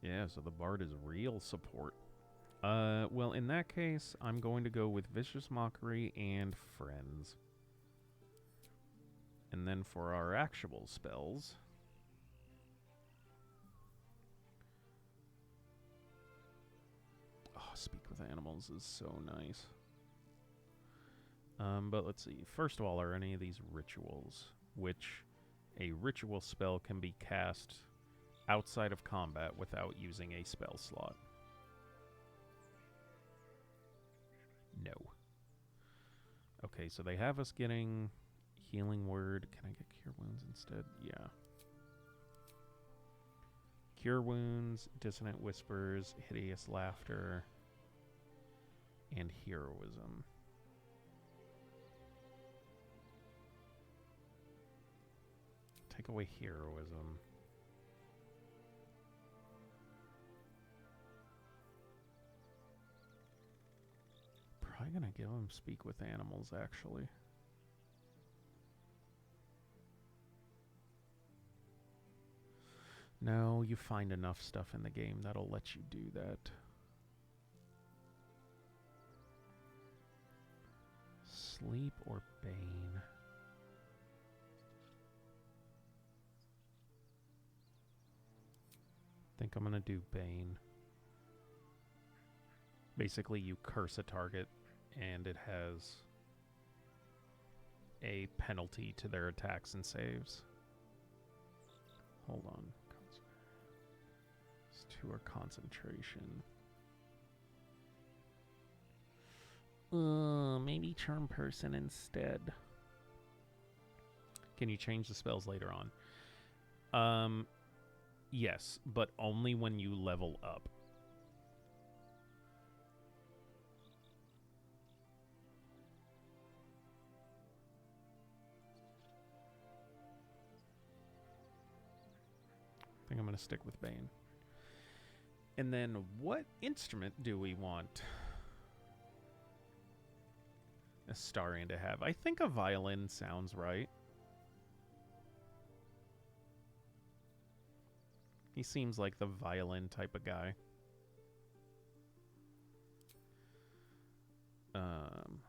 Yeah, so the bard is real support. Well, in that case, I'm going to go with Vicious Mockery and Friends. And then for our actual spells... Oh, Speak with Animals is so nice. But let's see. First of all, are any of these rituals? Which a ritual spell can be cast outside of combat without using a spell slot. No. Okay, so they have us getting Healing Word. Can I get Cure Wounds instead? Yeah. Cure Wounds, Dissonant Whispers, Hideous Laughter, and Heroism. Take away Heroism. Probably gonna give him Speak with Animals, actually. No, you find enough stuff in the game that'll let you do that. Sleep or Bane? I think I'm gonna do Bane. Basically, you curse a target, and it has a penalty to their attacks and saves. Hold on. It's 2 are concentration. Maybe Charm Person instead. Can you change the spells later on? Yes, but only when you level up. I think I'm going to stick with Bane. And then what instrument do we want Astarion to have? I think a violin sounds right. He seems like the violin type of guy. And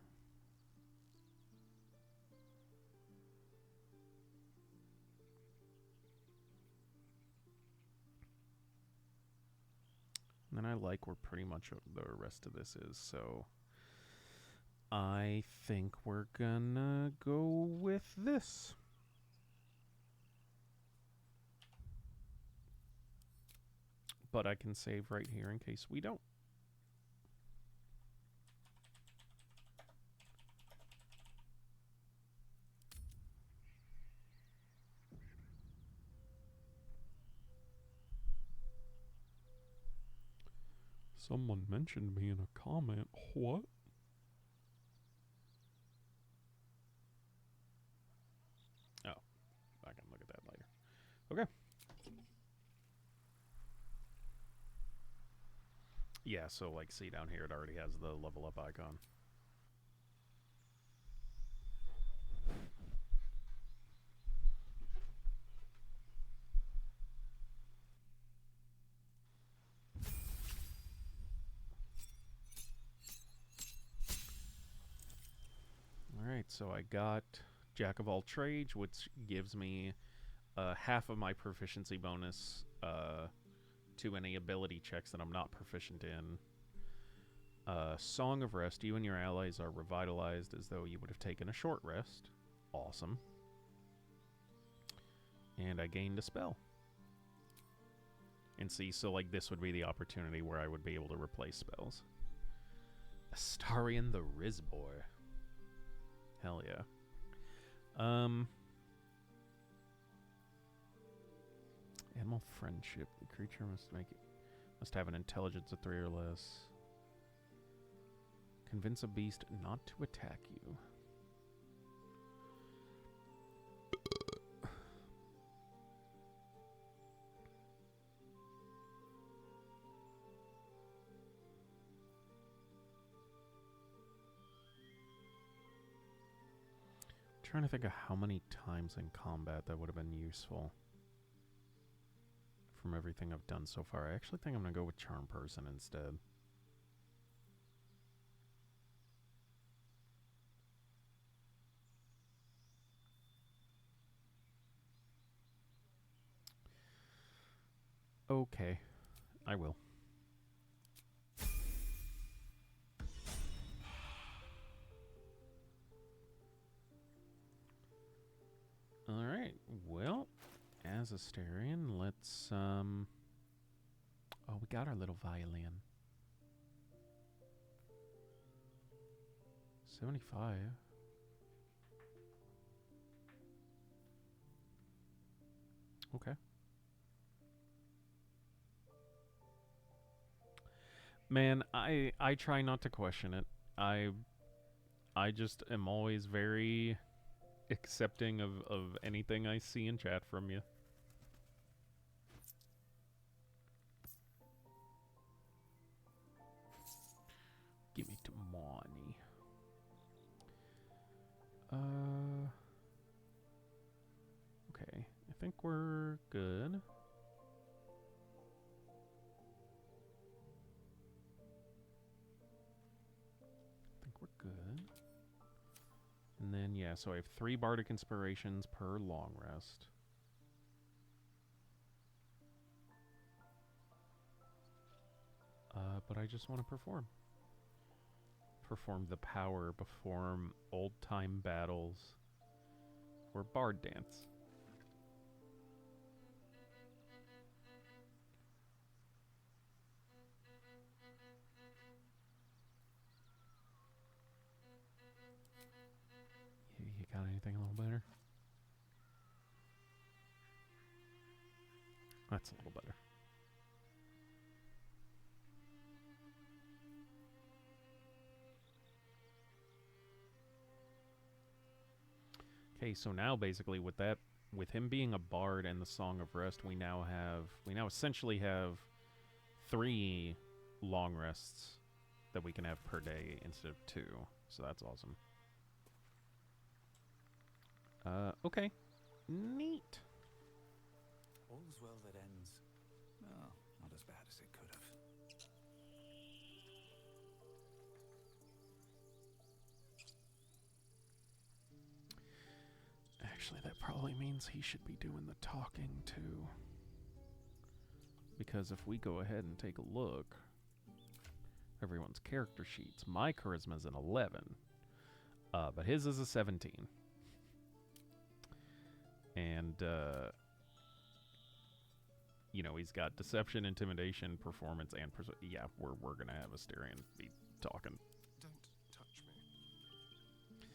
then I like where pretty much the rest of this is, so I think we're gonna go with this. But I can save right here in case we don't. Someone mentioned me in a comment. What? Oh, I can look at that later. Okay. Yeah, so like see down here, it already has the level up icon. Alright, so I got Jack of all trades, which gives me half of my proficiency bonus to any ability checks that I'm not proficient in. Song of Rest, you and your allies are revitalized as though you would have taken a short rest. Awesome. And I gained a spell. And see, so like this would be the opportunity where I would be able to replace spells. Astarion the Riz Boy. Hell yeah. Animal friendship. The creature must have an intelligence of 3 or less. Convince a beast not to attack you. Trying to think of how many times in combat that would have been useful from everything I've done so far. I actually think I'm going to go with Charm Person instead. Okay, I will. Alright, well, as Astarion, let's, oh, we got our little violin. 75. Okay. Man, I try not to question it. I just am always very accepting of anything I see in chat from you. Give me the money. Okay, I think we're good. Good. And then, yeah, so I have 3 Bardic Inspirations per long rest. But I just want to perform. Perform the power, perform old-time battles, or Bard Dance. You got anything a little better? That's a little better. Okay, so now basically with him being a bard and the Song of Rest, we now essentially have 3 long rests that we can have per day instead of 2. So that's awesome. Okay. Neat. All's well that ends. Well, not as bad as it could have. Actually, that probably means he should be doing the talking, too. Because if we go ahead and take a look, everyone's character sheets, my charisma's an 11, but his is a 17. And, you know, he's got deception, intimidation, performance, and yeah, we're gonna have Astarion be talking. Don't touch me.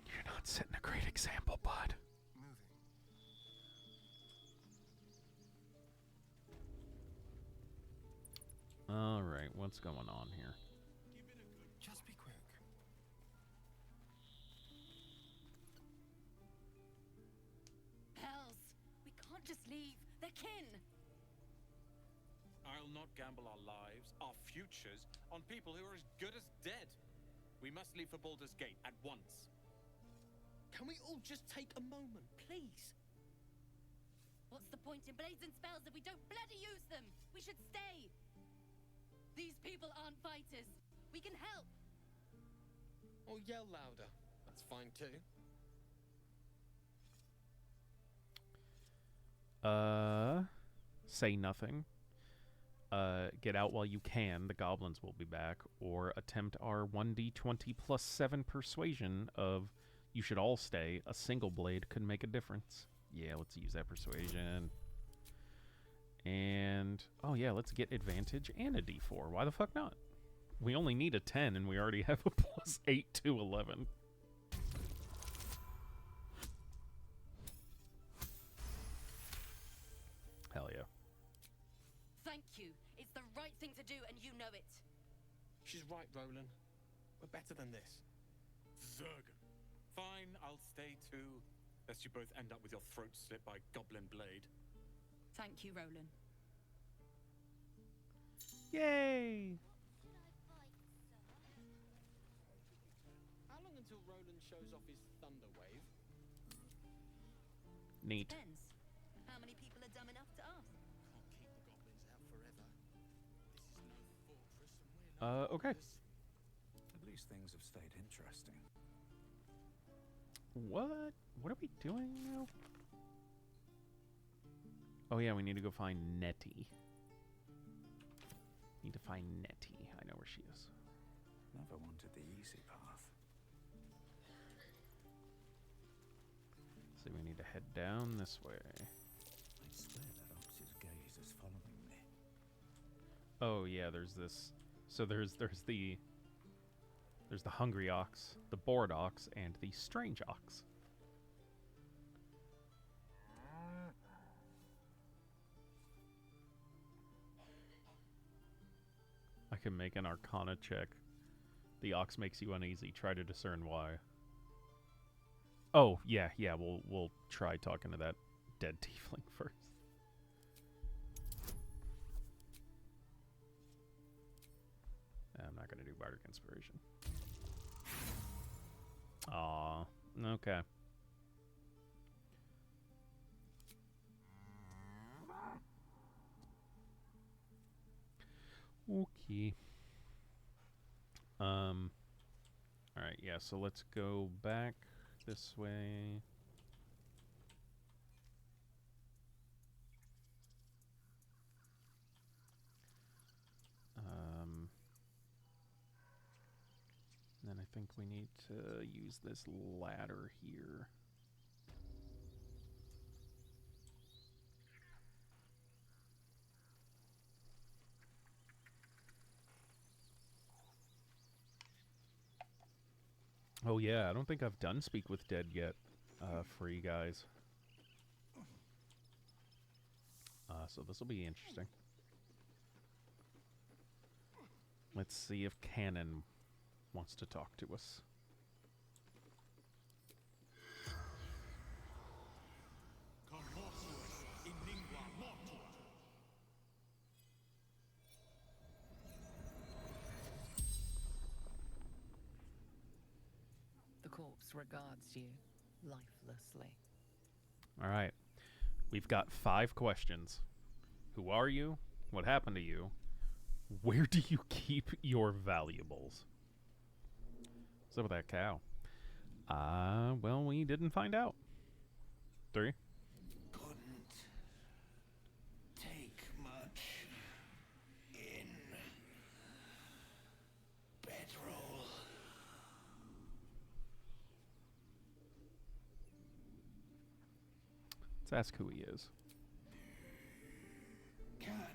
You're not setting a great example, bud. All right, what's going on here? Just be quick. Hells! We can't just leave. They're kin! I'll not gamble our lives, our futures, on people who are as good as dead. We must leave for Baldur's Gate at once. Can we all just take a moment, please? What's the point in blades and spells if we don't bloody use them? We should stay! These people aren't fighters. We can help. Or yell louder. That's fine too. Say nothing. Get out while you can. The goblins will be back. Or attempt our 1d20 plus 7 persuasion of you should all stay. A single blade could make a difference. Yeah, let's use that persuasion. And, oh yeah, let's get advantage and a d4. Why the fuck not? We only need a 10 and we already have a plus 8 to 11. Hell yeah. Thank you. It's the right thing to do, and you know it. She's right, Roland. We're better than this. Zerg. Fine, I'll stay too. Lest you both end up with your throats slit by Goblin Blade. Thank you, Roland. Yay! How long until Roland shows off his thunder wave? Neat. Depends. How many people are dumb enough to ask? Can't keep the goblins out forever. This is no fortress and we're not Okay. At least things have stayed interesting. What? What are we doing now? Oh yeah, we need to go find Nettie. Need to find Nettie. I know where she is. Never wanted the easy path. So we need to head down this way. I swear that ox's gaze is following me. Oh yeah, there's this. So there's the hungry ox, the bored ox, and the strange ox. I can make an Arcana check. The ox makes you uneasy. Try to discern why. Oh yeah, we'll try talking to that dead tiefling first. I'm not gonna do Bardic Inspiration. Aw, okay. Okay. Alright, yeah, so let's go back this way. Then I think we need to use this ladder here. Oh yeah, I don't think I've done Speak with Dead yet for you guys. So this will be interesting. Let's see if Canon wants to talk to us. The corpse regards you lifelessly. All right. We've got 5 questions. Who are you? What happened to you? Where do you keep your valuables? What's up with that cow? Well, we didn't find out. 3. Couldn't take much in. Bedroll. Let's ask who he is. Cannon.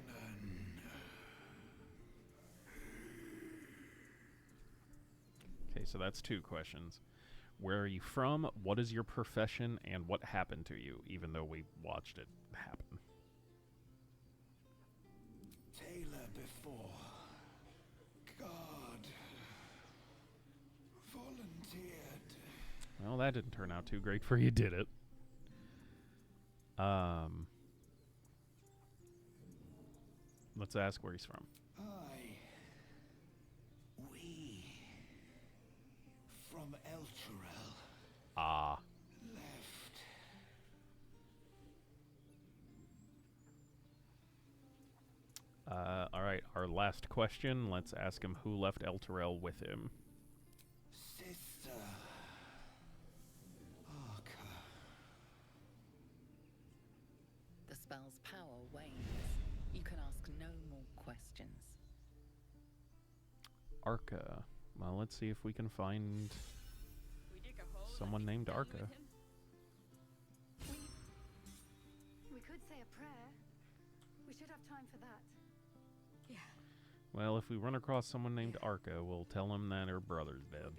Okay, so that's 2 questions. Where are you from? What is your profession? And what happened to you, even though we watched it happen? Tailor before. God. Volunteered. Well, that didn't turn out too great for you, did it? Let's ask where he's from. We. From Elturel. Ah. Left. Alright, our last question. Let's ask him who left Elturel with him. Sister. Arca. The spell's power wanes. You can ask no more questions. Arca. Well, let's see if we can find someone named Arca. We could say a prayer. We should have time for that. Yeah. Well, if we run across someone named Arca, we'll tell him that her brother's dead.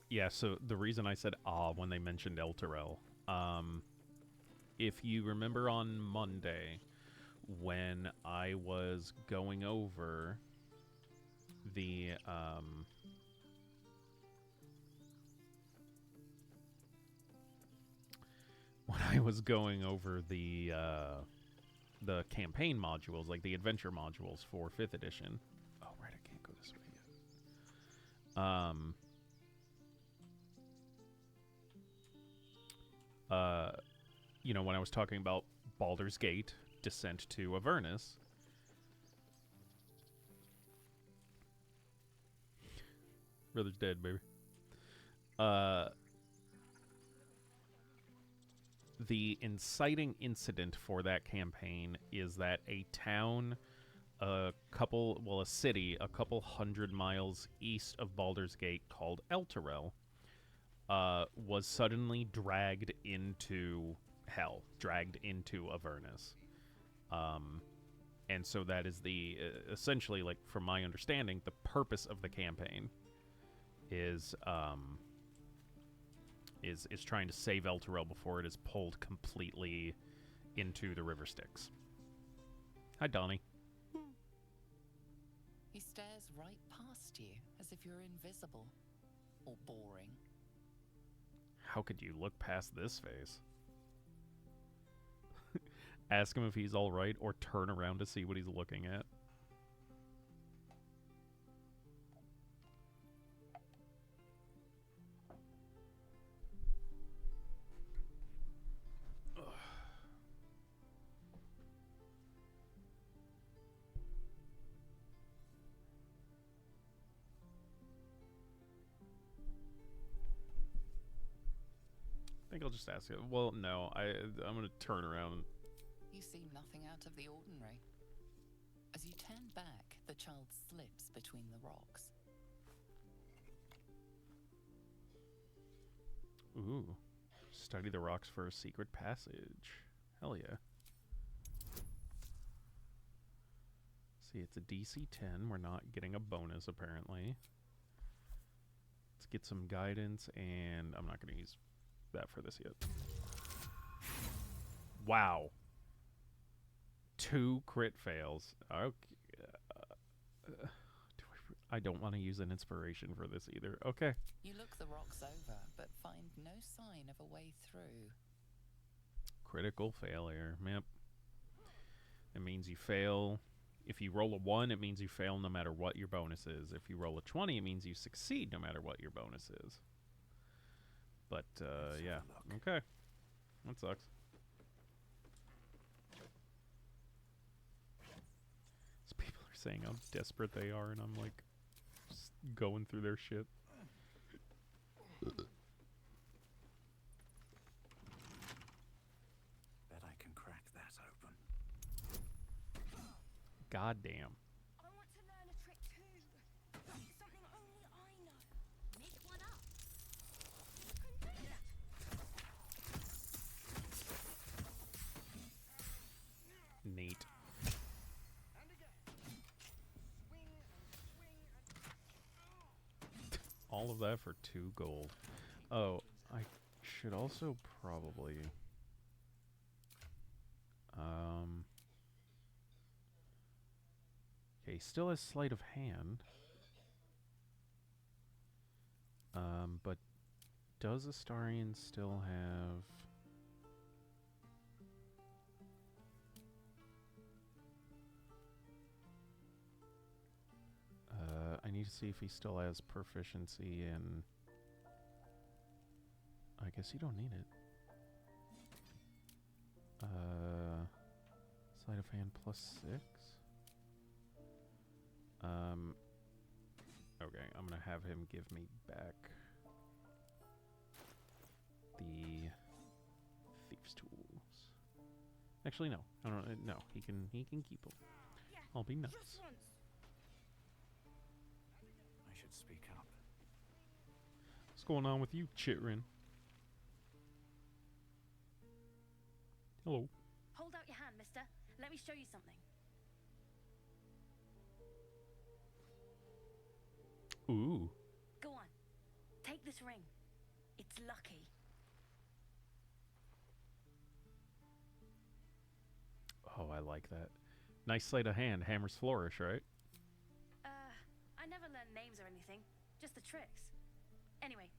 Yeah, so the reason I said when they mentioned Elturel, if you remember on Monday, when I was going over the, the campaign modules, like the adventure modules for 5th edition. Oh, right, I can't go this way yet. You know, when I was talking about Baldur's Gate, Descent to Avernus, brother's dead, baby. The inciting incident for that campaign is that a town, a city a couple 100 miles east of Baldur's Gate called Elturel, was suddenly dragged into hell, dragged into Avernus. And so that is the, essentially, like, from my understanding, the purpose of the campaign is trying to save Elturel before it is pulled completely into the River Styx. Hi, Donnie. He stares right past you, as if you're invisible. Or boring. How could you look past this face? Ask him if he's alright, or turn around to see what he's looking at. I think I'll just ask it. Well, no, I'm gonna turn around. You seem nothing out of the ordinary. As you turn back, the child slips between the rocks. Ooh. Study the rocks for a secret passage. Hell yeah. See, it's a DC 10. We're not getting a bonus, apparently. Let's get some guidance, and I'm not going to use that for this yet. Wow. 2 crit fails. Okay. I don't want to use an inspiration for this either. Okay. You look the rocks over, but find no sign of a way through. Critical failure. Yep. It means you fail. If you roll a 1, it means you fail no matter what your bonus is. If you roll a 20, it means you succeed no matter what your bonus is. But, yeah. Okay. That sucks. So people are saying how desperate they are, and I'm, like, just going through their shit. Bet I can crack that open. God damn. I want to learn a trick too. Something only I know. Make one up. You can do that. Neat. And again. Swing and swing and... All of that for 2 gold. Oh, I should also probably... Okay, still has sleight of hand. But does Astarion still have... I need to see if he still has proficiency in... I guess you don't need it. Sleight of hand plus 6? Okay, I'm gonna have him give me back the thief's tools. Actually, no. I don't. No, he can keep them. I'll be nice. I should speak up. What's going on with you, Chitrin? Hello. Hold out your hand, mister. Let me show you something. Ooh. Go on. Take this ring. It's lucky. Oh, I like that. Nice sleight of hand. Hammer's flourish, right? I never learned names or anything. Just the tricks. Anyway,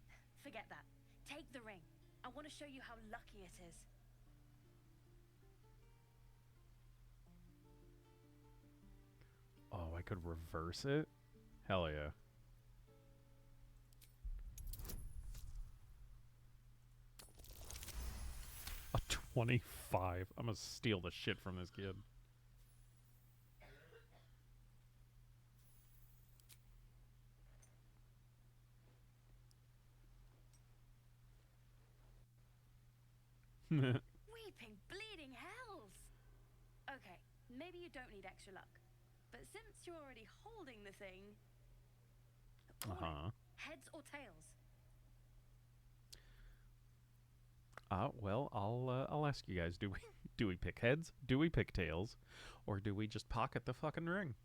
forget that. Take the ring. I want to show you how lucky it is. Oh, I could reverse it? Hell yeah. A 25. I'm gonna steal the shit from this kid. Weeping, bleeding hells! Okay, maybe you don't need extra luck. But since you're already holding the thing... Heads or tails? Well, I'll ask you guys, do we pick heads? Do we pick tails? Or do we just pocket the fucking ring?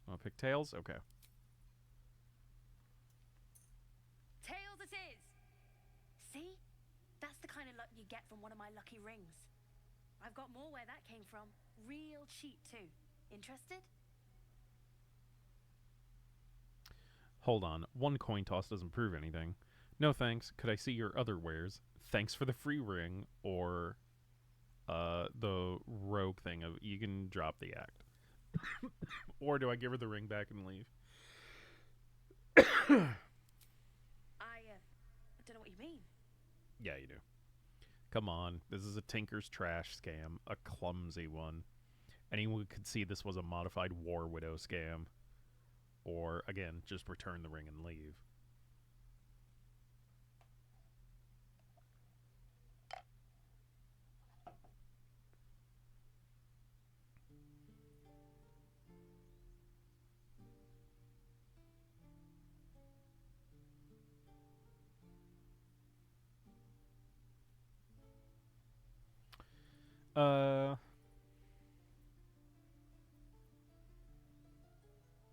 Wanna pick tails? Okay. Tails it is! See? That's the kind of luck you get from one of my lucky rings. I've got more where that came from. Real cheap, too. Interested? Hold on. 1 coin toss doesn't prove anything. No thanks. Could I see your other wares? Thanks for the free ring. Or the rogue thing of you can drop the act. Or do I give her the ring back and leave? I don't know what you mean. Yeah, you do. Come on. This is a Tinker's Trash scam. A clumsy one. Anyone could see this was a modified War Widow scam. Or, again, just return the ring and leave.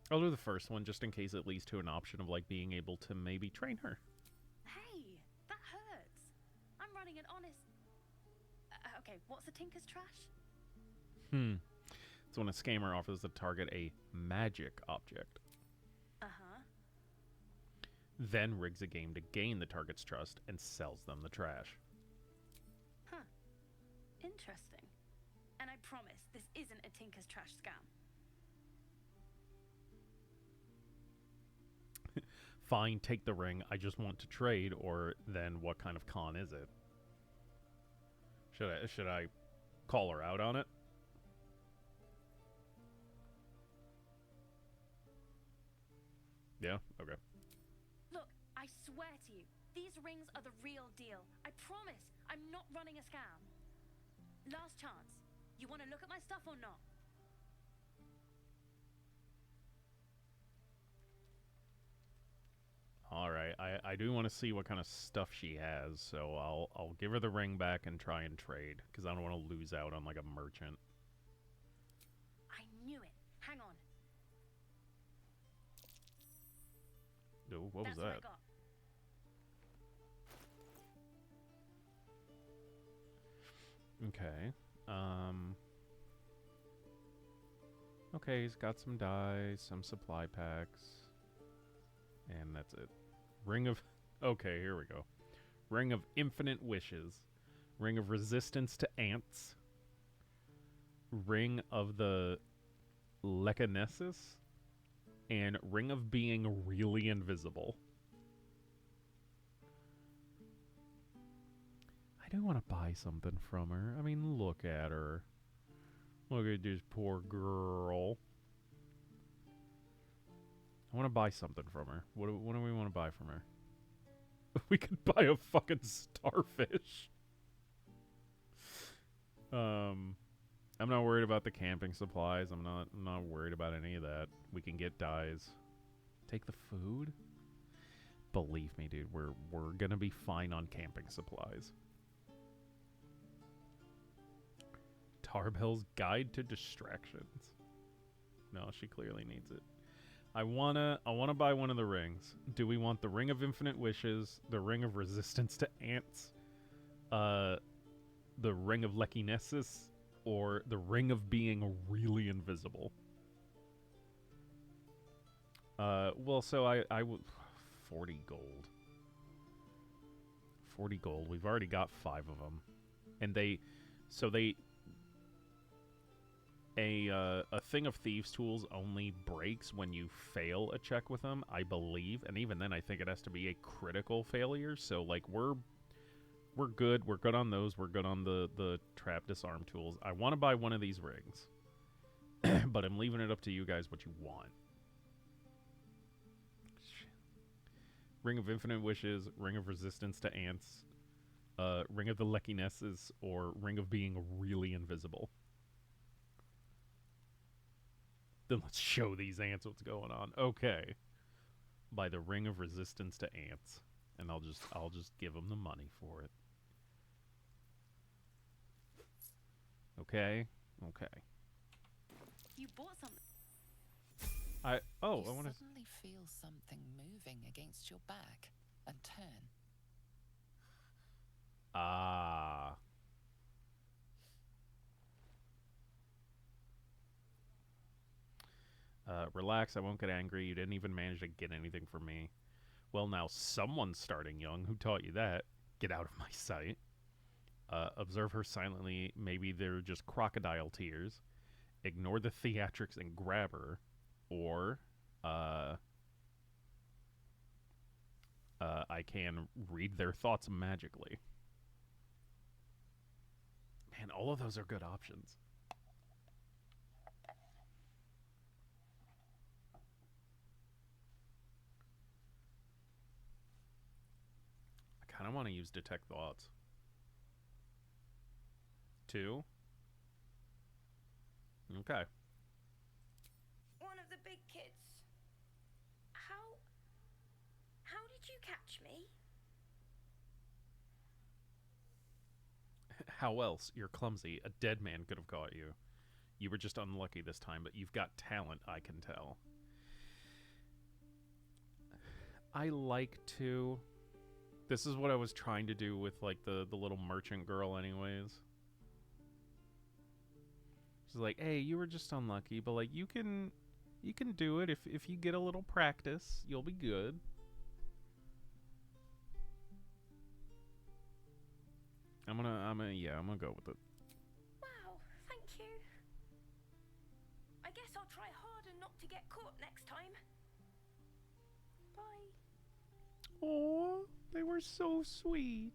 I'll do the first one just in case it leads to an option of like being able to maybe train her. Hey, that hurts. I'm running an honest... Okay, what's a tinker's trash? It's when a scammer offers the target a magic object. Uh-huh. Then rigs a game to gain the target's trust and sells them the trash. Huh. Interesting. And I promise this isn't a tinker's trash scam. Fine, take the ring. I just want to trade, or then what kind of con is it? Should I call her out on it? Yeah? Okay. Look, I swear to you, these rings are the real deal. I promise, I'm not running a scam. Last chance. You want to look at my stuff or not? Alright, I do want to see what kind of stuff she has, so I'll give her the ring back and try and trade, because I don't want to lose out on, like, a merchant. I knew it. Hang on. Oh, what was That's what I that? got. Okay. Okay, he's got some dyes, some supply packs. And that's it. Ring of... Okay, here we go. Ring of Infinite Wishes. Ring of Resistance to Ants. Ring of the Lechinesis. And Ring of Being Really Invisible. I do want to buy something from her. I mean, look at her. Look at this poor girl. I want to buy something from her. What do we want to buy from her? We could buy a fucking starfish. I'm not worried about the camping supplies. I'm not worried about any of that. We can get dyes. Take the food? Believe me, dude, we're gonna be fine on camping supplies. Tarbell's Guide to Distractions. No, she clearly needs it. I wanna buy one of the rings. Do we want the Ring of Infinite Wishes, the Ring of Resistance to Ants, the Ring of Lechinesis, or the Ring of Being Really Invisible? Well, so I would 40 gold. 40 gold. We've already got 5 of them, and a Thing of Thieves tools only breaks when you fail a check with them, I believe, and even then I think it has to be a critical failure, so like we're good. We're good on those. We're good on the trap disarm tools. I want to buy one of these rings, but I'm leaving it up to you guys what you want. Ring of Infinite Wishes, Ring of Resistance to Ants, Ring of the Lechinesis, or Ring of Being Really Invisible. Then let's show these ants what's going on. Okay. By the Ring of Resistance to Ants. And I'll just give them the money for it. Okay. Okay. You bought something. I want to suddenly feel something moving against your back and turn. Ah. Relax, I won't get angry. You didn't even manage to get anything from me. Well, now someone's starting young. Who taught you that? Get out of my sight. Observe her silently. Maybe they're just crocodile tears. Ignore the theatrics and grab her. Or, I can read their thoughts magically. Man, all of those are good options. I kind of want to use Detect Thoughts. 2. Okay. One of the big kids. How did you catch me? How else? You're clumsy. A dead man could have caught you. You were just unlucky this time, but you've got talent, I can tell. I like to... This is what I was trying to do with, like, the little merchant girl anyways. She's like, hey, you were just unlucky, but like you can do it if you get a little practice, you'll be good. I'm gonna go with it. Wow, thank you. I guess I'll try harder not to get caught next time. Bye. Aw, they were so sweet.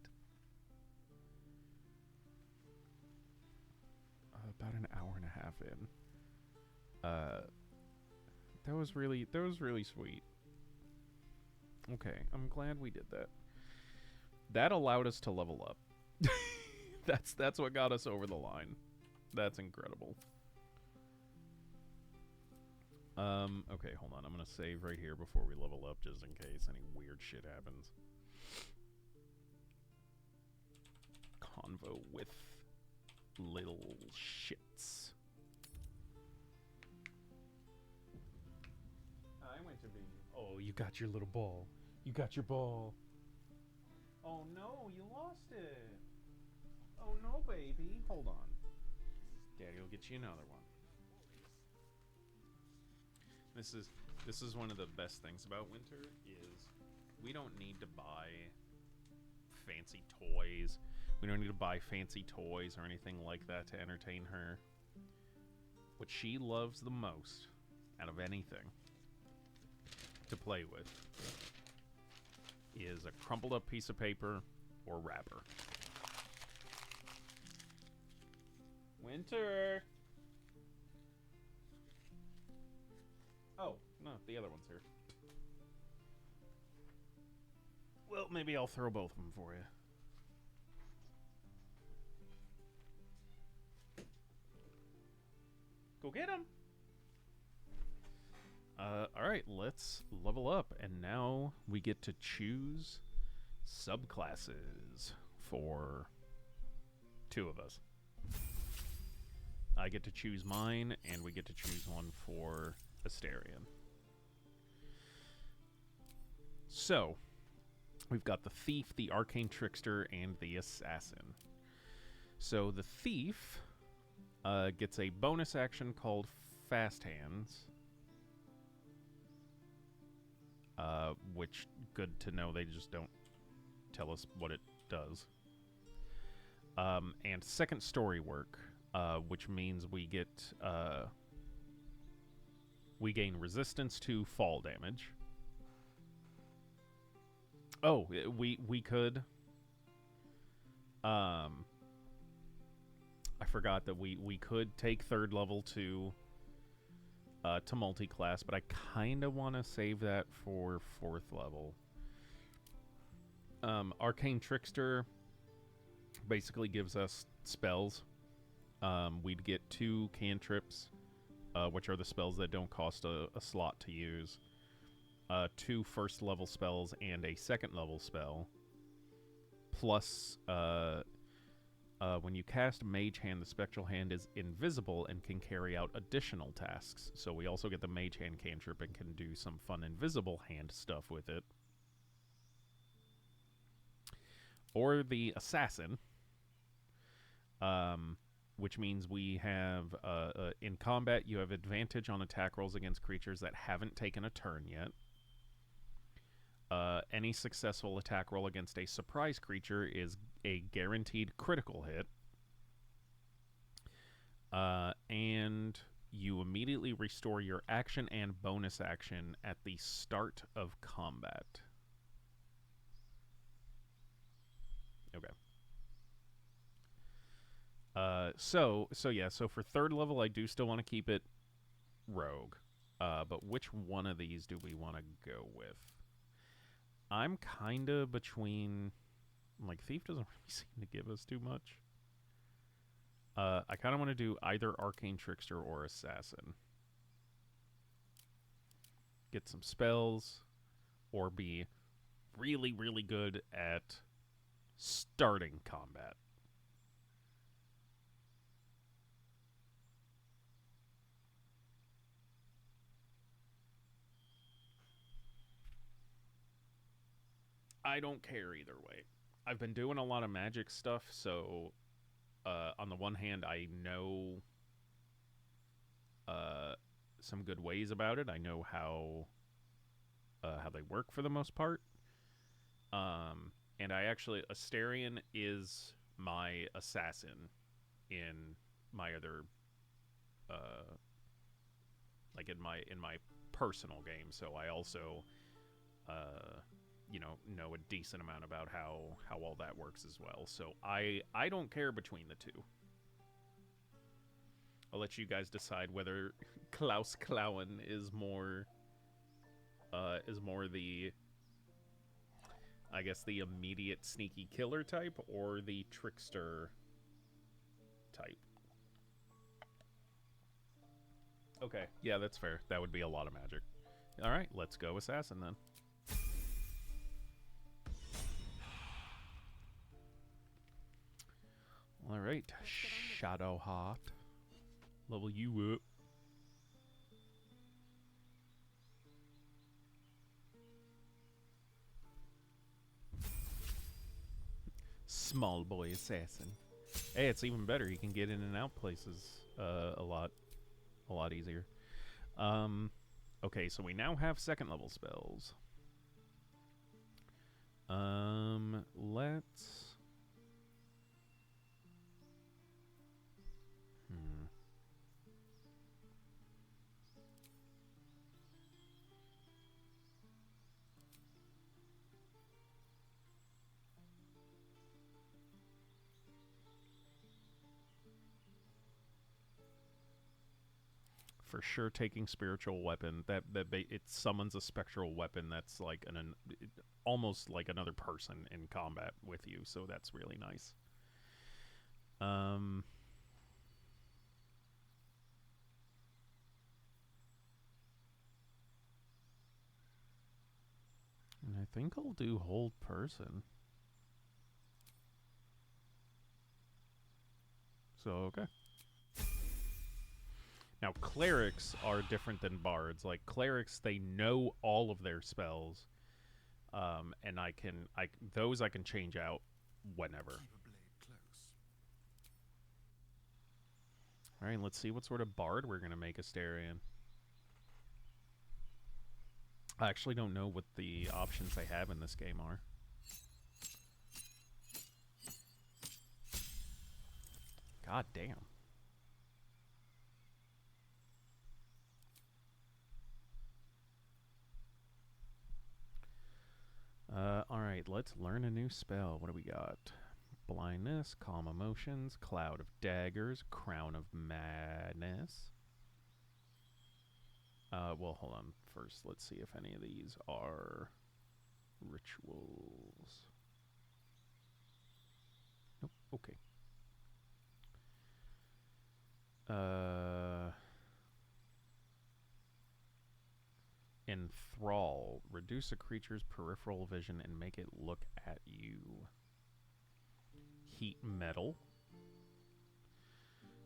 About an hour and a half in. That was really sweet. Okay, I'm glad we did that. That allowed us to level up. That's what got us over the line. That's incredible. Okay, hold on. I'm gonna save right here before we level up, just in case any weird shit happens. Convo with little shits. I went to be. Oh, you got your little ball. You got your ball. Oh no, you lost it. Oh no, baby. Hold on. Daddy will get you another one. This is one of the best things about winter is we don't need to buy fancy toys. We don't need to buy fancy toys or anything like that to entertain her. What she loves the most out of anything to play with is a crumpled up piece of paper or wrapper. Winter! Oh, no, the other one's here. Well, maybe I'll throw both of them for you. Go get him! Alright, let's level up. And now we get to choose subclasses for 2 of us. I get to choose mine, and we get to choose one for Astarion. So, we've got the Thief, the Arcane Trickster, and the Assassin. So, the Thief gets a bonus action called Fast Hands. Which, good to know, they just don't tell us what it does. And second story work, which means we get, we gain resistance to fall damage. Oh, we could, I forgot that we could take 3rd level to multi-class, but I kind of want to save that for 4th level. Arcane Trickster basically gives us spells. We'd get 2 cantrips, which are the spells that don't cost a slot to use. 2 1st level spells and a 2nd level spell. Plus, when you cast Mage Hand, the Spectral Hand is invisible and can carry out additional tasks. So we also get the Mage Hand cantrip and can do some fun invisible hand stuff with it. Or the Assassin, which means we have, in combat, you have advantage on attack rolls against creatures that haven't taken a turn yet. Any successful attack roll against a surprise creature is a guaranteed critical hit. And you immediately restore your action and bonus action at the start of combat. Okay. So for 3rd level, I do still want to keep it rogue. But which one of these do we want to go with? I'm kind of between, like, Thief doesn't really seem to give us too much. I kind of want to do either Arcane Trickster or Assassin. Get some spells, or be really, really good at starting combat. I don't care either way. I've been doing a lot of magic stuff, so on the one hand, I know some good ways about it. I know how they work for the most part. And I actually, Astarion is my assassin in my other, like in my personal game. So I also, know a decent amount about how all that works as well. So I don't care between the two. I'll let you guys decide whether Klaus Klauen is more the, I guess, the immediate sneaky killer type or the trickster type. Okay, yeah, that's fair. That would be a lot of magic. All right, let's go assassin then. All right, Shadowheart. Level you up. Small boy assassin. Hey, it's even better. He can get in and out places a lot easier. Okay, so we now have second level spells. Let's... For sure, taking spiritual weapon, it summons a spectral weapon that's like almost like another person in combat with you, so that's really nice. And I think I'll do hold person. So, okay. Now, clerics are different than bards. Like, clerics, they know all of their spells. And those I can change out whenever. Alright, let's see what sort of bard we're going to make Astarion. I actually don't know what the options they have in this game are. God damn. Alright, let's learn a new spell. What do we got? Blindness, Calm Emotions, Cloud of Daggers, Crown of Madness. Well, hold on. First, let's see if any of these are rituals. Nope, okay. Enthrall. Reduce a creature's peripheral vision and make it look at you. Heat metal.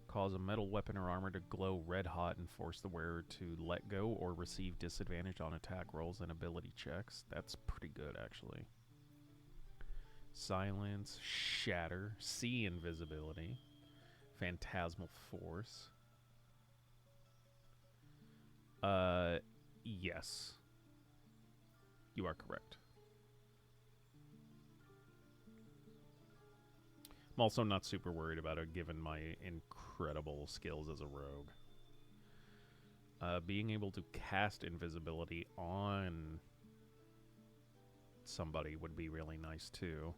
Cause a metal weapon or armor to glow red hot and force the wearer to let go or receive disadvantage on attack rolls and ability checks. That's pretty good, actually. Silence. Shatter. See invisibility. Phantasmal force. Yes. You are correct. I'm also not super worried about it, given my incredible skills as a rogue. Being able to cast invisibility on somebody would be really nice, too.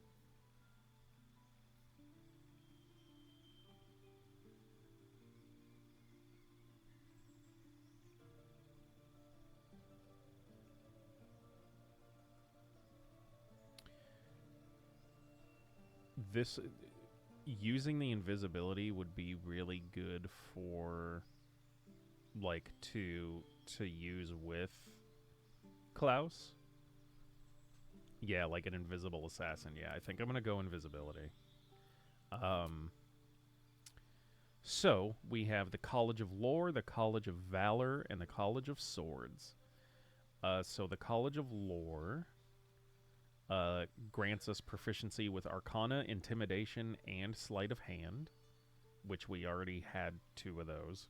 Using the invisibility would be really good for, like, to use with Klaus. Yeah, like an invisible assassin. Yeah, I think I'm gonna go invisibility. So we have the College of Lore, the College of Valor, and the College of Swords. So the College of Lore grants us proficiency with Arcana, Intimidation, and Sleight of Hand, which we already had 2 of those.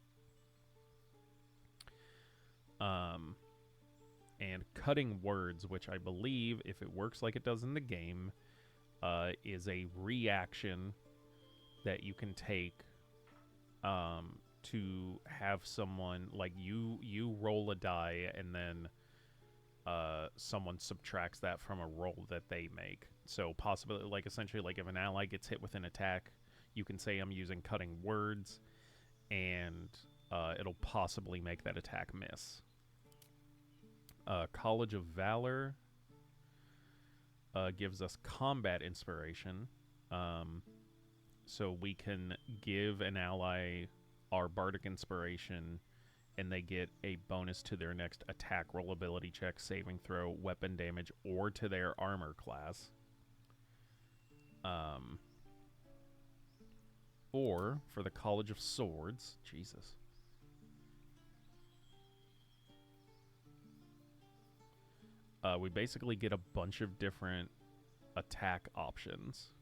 And cutting words, which I believe, if it works like it does in the game, is a reaction that you can take to have someone, like, you roll a die and then someone subtracts that from a roll that they make. So possibly, like, essentially, like, if an ally gets hit with an attack, you can say I'm using cutting words, and it'll possibly make that attack miss. College of Valor gives us combat inspiration. So we can give an ally our bardic inspiration, and they get a bonus to their next attack roll, ability check, saving throw, weapon damage, or to their armor class. Or for the College of Swords, Jesus. We basically get a bunch of different attack options.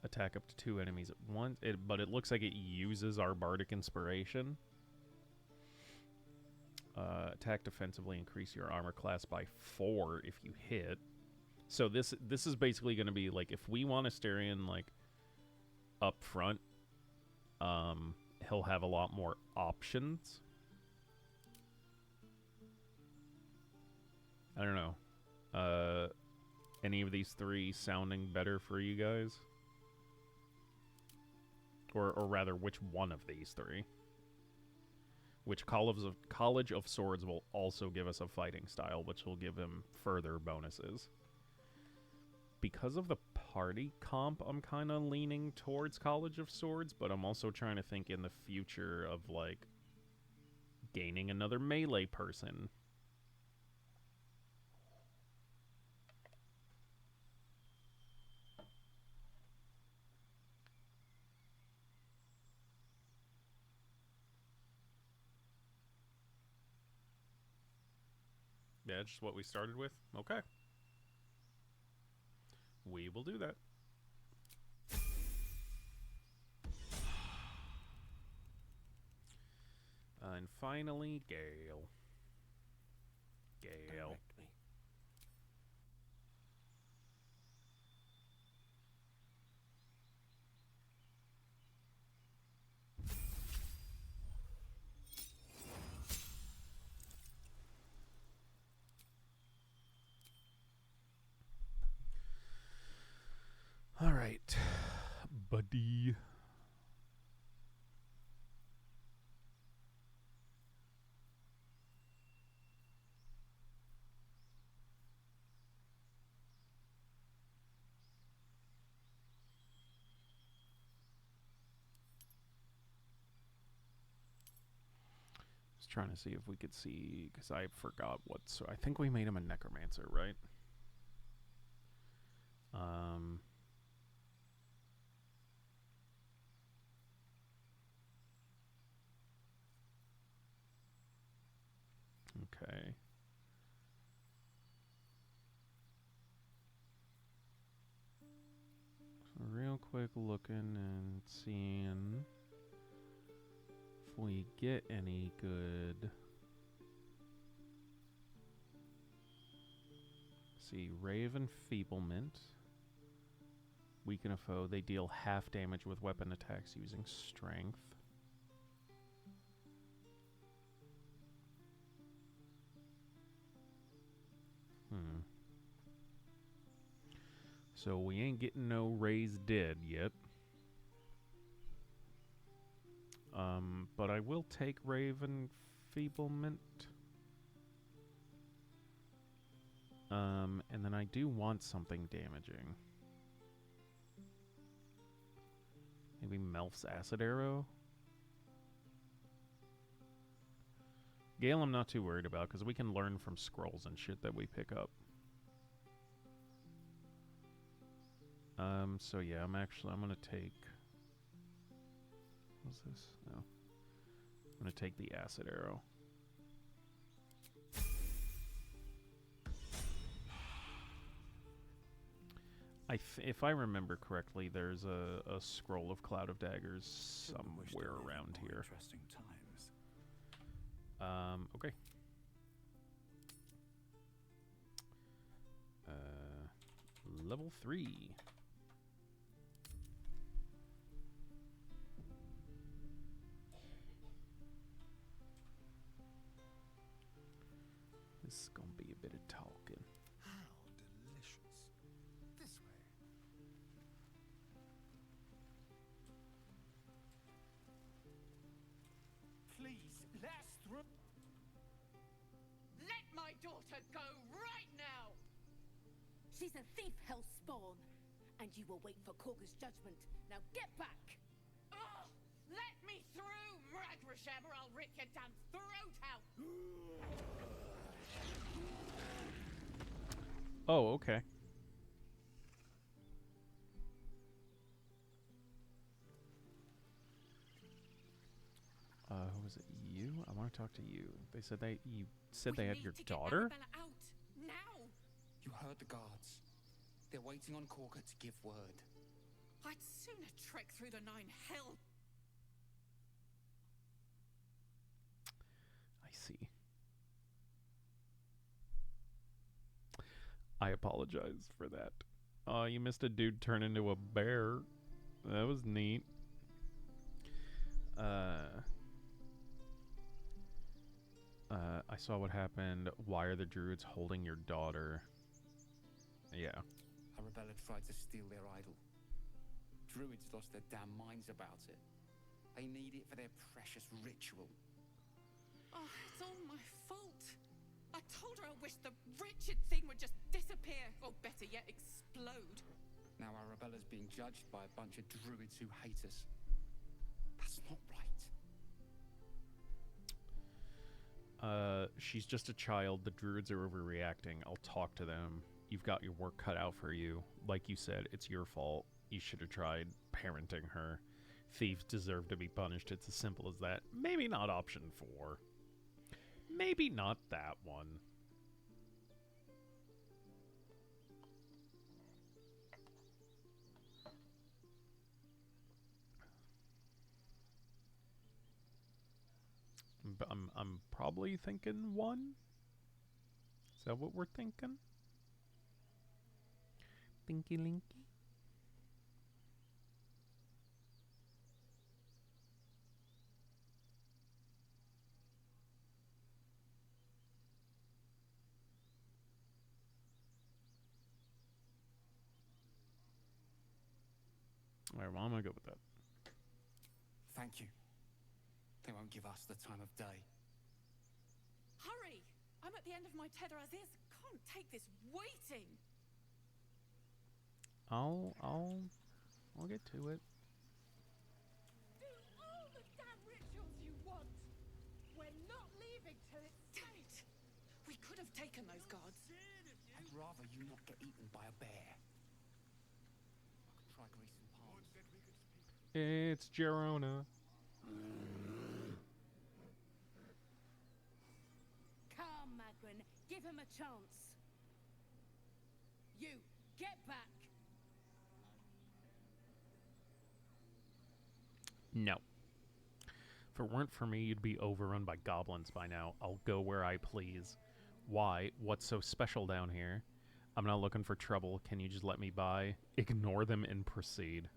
Attack up to 2 enemies at once, but it looks like it uses our bardic inspiration. Attack defensively, increase your armor class by 4 if you hit. So this is basically going to be like, if we want Astarion like up front, he'll have a lot more options. I don't know. Any of these three sounding better for you guys? Or rather, which one of these three? Which College of Swords will also give us a fighting style, which will give him further bonuses. Because of the party comp, I'm kind of leaning towards College of Swords, but I'm also trying to think in the future of, like, gaining another melee person. Yeah, just what we started with? Okay. We will do that. And finally, Gale. Gale. All right, buddy. Just trying to see if we could see, because I forgot what. So I think we made him a necromancer, right? Okay. So real quick looking and seeing if we get any good. See, Raven Feeblement. Weaken a foe. They deal half damage with weapon attacks using strength. So we ain't getting no raised dead yet. But I will take Raven Feeblement. And then I do want something damaging. Maybe Melf's Acid Arrow? Gale I'm not too worried about, because we can learn from scrolls and shit that we pick up. So yeah, I'm gonna take... What's this? No. I'm gonna take the Acid Arrow. if I remember correctly, there's a scroll of Cloud of Daggers somewhere around here. Interesting times. Okay. Level 3. This is gonna be a bit of talking. How delicious. This way. Please, let us through. Let my daughter go right now! She's a thief, hellspawn. And you will wait for Korga's judgment. Now get back! Oh, let me through, Mragrashem, or I'll rip your damn throat out! Oh, okay. Was it you? I want to talk to you. They said you said they had your daughter? Out now! You heard the guards. They're waiting on Korga to give word. I'd sooner trek through the 9 hell. I see. I apologize for that. Oh, you missed a dude turn into a bear. That was neat. I saw what happened. Why are the druids holding your daughter? Yeah. Arabella tried to steal their idol. Druids lost their damn minds about it. They need it for their precious ritual. Oh, it's all my fault. I told her I wished the wretched thing would just disappear, or better yet, explode. Now Arabella's being judged by a bunch of druids who hate us. That's not right. She's just a child. The druids are overreacting. I'll talk to them. You've got your work cut out for you. Like you said, it's your fault. You should have tried parenting her. Thieves deserve to be punished. It's as simple as that. Maybe not option 4. Maybe not that one. But I'm probably thinking 1. Is that what we're thinking? Thinky linky. Alright, well, I'm gonna go with that. Thank you. They won't give us the time of day. Hurry! I'm at the end of my tether as is. Can't take this waiting. I'll get to it. Do all the damn rituals you want. We're not leaving till it's damn it. We could have taken those guards. I'd rather you not get eaten by a bear. I could try greasing palms. It's Gerona. Come, Magrin. Give him a chance. You, get back. No. If it weren't for me, you'd be overrun by goblins by now. I'll go where I please. Why? What's so special down here? I'm not looking for trouble. Can you just let me by? Ignore them and proceed.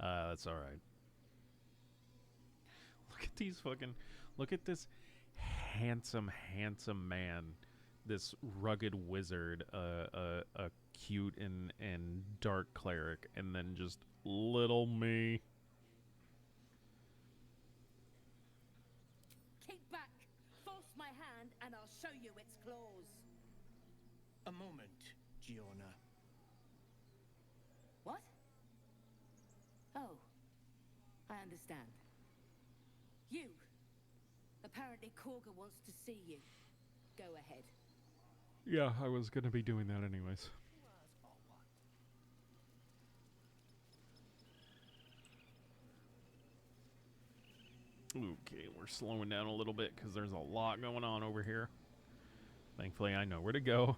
That's alright. Look at these fucking... Look at this handsome man. This rugged wizard, a cute and dark cleric, and then just little me. Keep back. Force my hand and I'll show you its claws. A moment, Giona. What? Oh, I understand. You. Apparently Korga wants to see you. Go ahead. Yeah, I was gonna be doing that anyways. Okay, we're slowing down a little bit because there's a lot going on over here. Thankfully, I know where to go.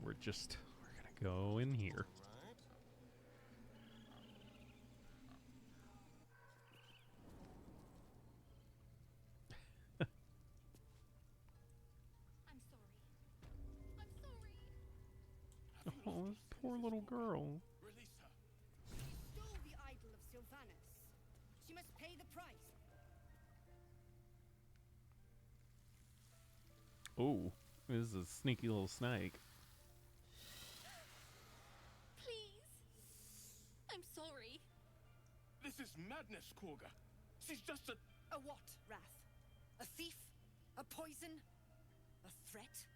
We're gonna go in here. Oh, this poor little girl. Release her. She stole the idol of Sylvanus. She must pay the price. Oh, this is a sneaky little snake. Please. I'm sorry. This is madness, Korga. She's just a what, Wrath? A thief? A poison? A threat?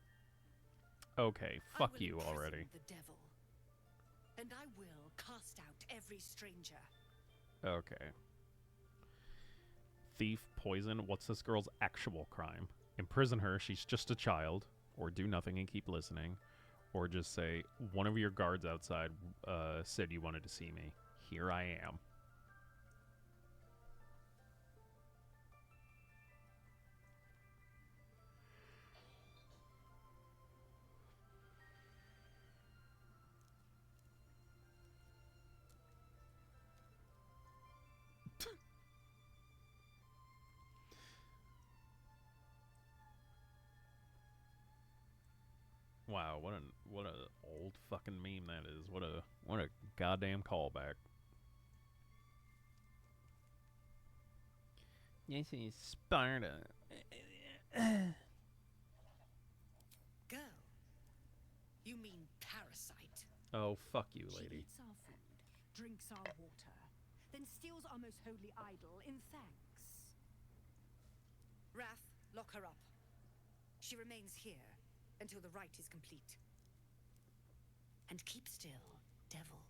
Okay, fuck you already. The devil. And I will cast out every stranger. Okay. Thief, poison, what's this girl's actual crime? Imprison her, she's just a child, or do nothing and keep listening, or just say, one of your guards outside said you wanted to see me. Here I am. Wow, what a old fucking meme that is. What a goddamn callback. This is Sparta. Girl. You mean parasite. Oh, fuck you, She lady. eats our food, drinks our water, then steals our most holy idol in thanks. Wrath, lock her up. She remains here until the rite is complete. And keep still, devil.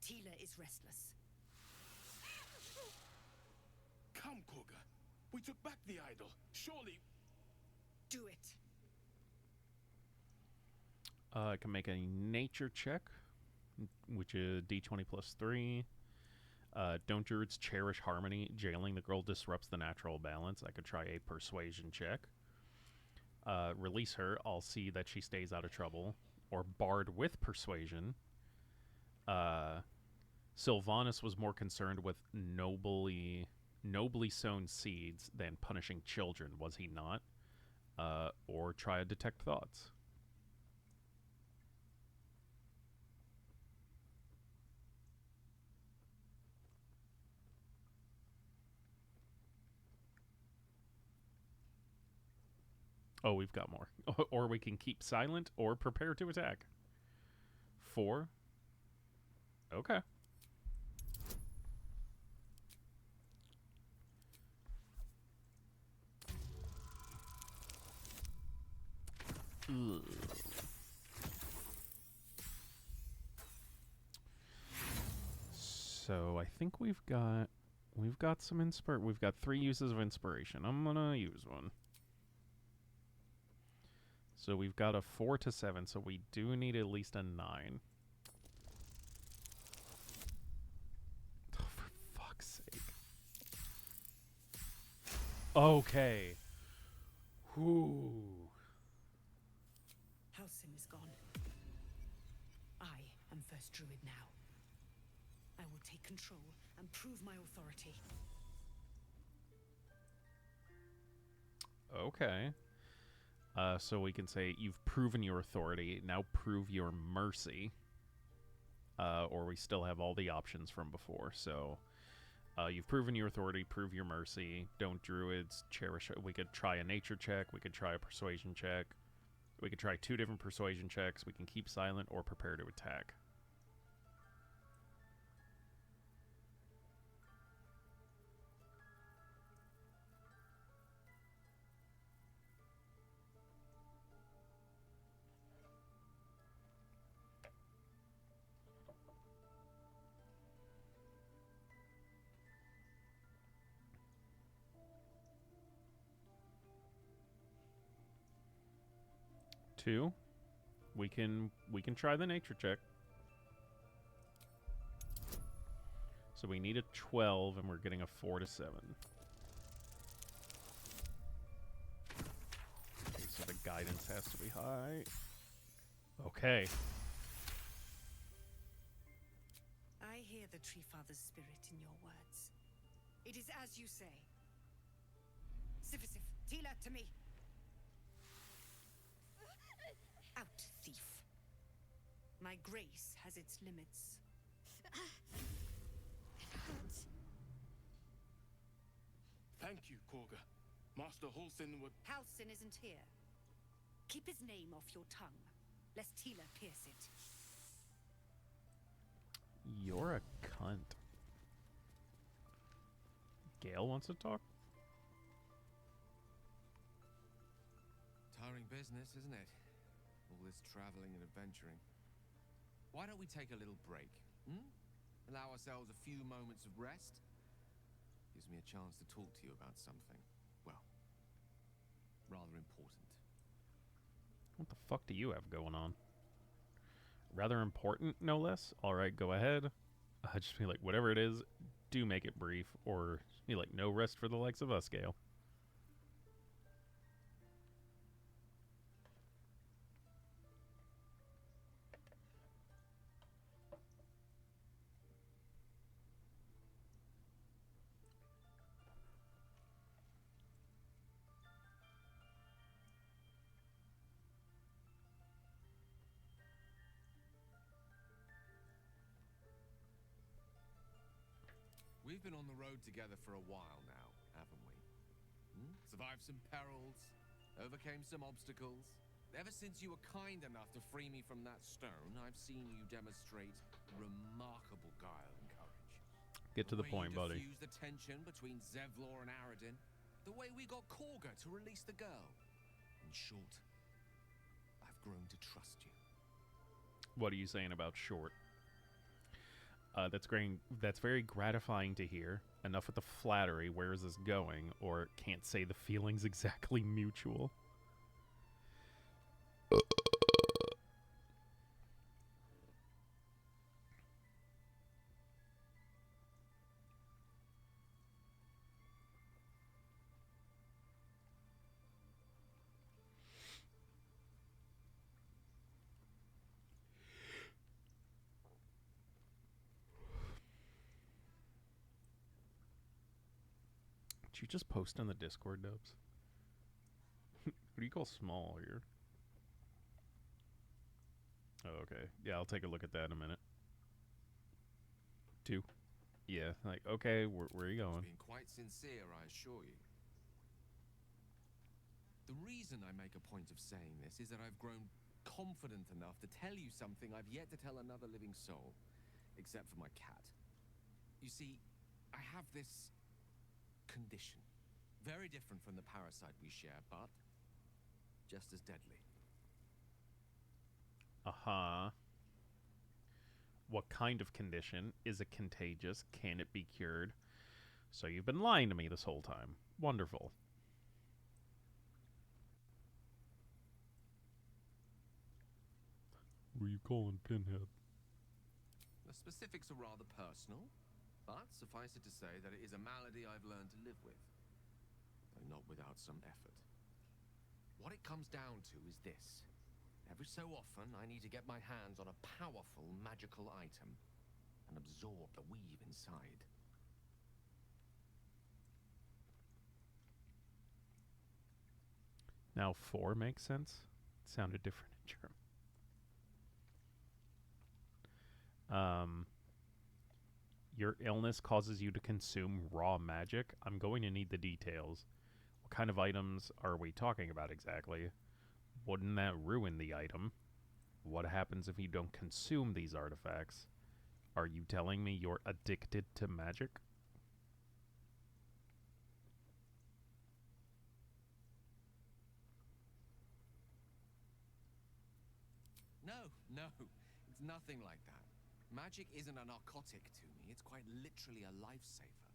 Tila is restless. Come, Korga. We took back the idol. Surely... Do it. I can make a nature check, which is d20 plus 3. Don't druids cherish harmony? Jailing the girl disrupts the natural balance. I could try a persuasion check. Release her. I'll see that she stays out of trouble. Or bard with persuasion. Sylvanus was more concerned with nobly sown seeds than punishing children, was he not? Or try to detect thoughts. Oh, we've got more. Or we can keep silent or prepare to attack. 4. Okay. Ugh. So I think we've got some we've got 3 uses of inspiration. I'm gonna use one. So we've got a 4 to 7, so we do need at least a 9. Oh, for fuck's sake. Okay. Whew. Halcyon is gone. I am first druid now. I will take control and prove my authority. Okay. So we can say, you've proven your authority, now prove your mercy. Or we still have all the options from before. So, you've proven your authority, prove your mercy. Don't druids cherish it. We could try a nature check, we could try a persuasion check. We could try 2 different persuasion checks. We can keep silent or prepare to attack. Two. We can try the nature check. So we need a 12, and we're getting a 4 to 7. Okay, so the guidance has to be high. Okay. I hear the Tree Father's spirit in your words. It is as you say. Sifisif, Tila, to me. Out, thief. My grace has its limits. Thank you, Korga. Master Halsin would... Halsin isn't here. Keep his name off your tongue, lest Tila pierce it. You're a cunt. Gale wants to talk? Tiring business, isn't it? All this traveling and adventuring. Why don't we take a little break? Allow ourselves a few moments of rest? Gives me a chance to talk to you about something, well, rather important. What the fuck do you have going on? Rather important, no less? Alright, go ahead. Just be like, whatever it is, do make it brief, or be like, no rest for the likes of us, Gale. We've been on the road together for a while now, haven't we? Survived some perils, overcame some obstacles. Ever since you were kind enough to free me from that stone, I've seen you demonstrate remarkable guile and courage. Get to the point, buddy. Diffuse the tension between Zevlor and Aradin. The way we got Korga to release the girl. In short, I've grown to trust you. What are you saying about short? That's great. That's very gratifying to hear. Enough with the flattery. Where is this going? Or can't say the feeling's exactly mutual. Did you just post on the Discord, Dubs? What do you call small here? Oh, okay. Yeah, I'll take a look at that in a minute. 2. Yeah, like, okay, where are you going? Being quite sincere, I assure you. The reason I make a point of saying this is that I've grown confident enough to tell you something I've yet to tell another living soul, except for my cat. You see, I have this condition. Very different from the parasite we share, but just as deadly. Uh-huh. What kind of condition? Is it contagious? Can it be cured? So you've been lying to me this whole time. Wonderful. Who are you calling Pinhead? The specifics are rather personal, but suffice it to say that it is a malady I've learned to live with, though not without some effort. What it comes down to is this. Every so often, I need to get my hands on a powerful magical item and absorb the weave inside. Now 4 makes sense? It sounded different in German. Your illness causes you to consume raw magic? I'm going to need the details. What kind of items are we talking about exactly? Wouldn't that ruin the item? What happens if you don't consume these artifacts? Are you telling me you're addicted to magic? No, it's nothing like that. Magic isn't a narcotic to me, it's quite literally a lifesaver.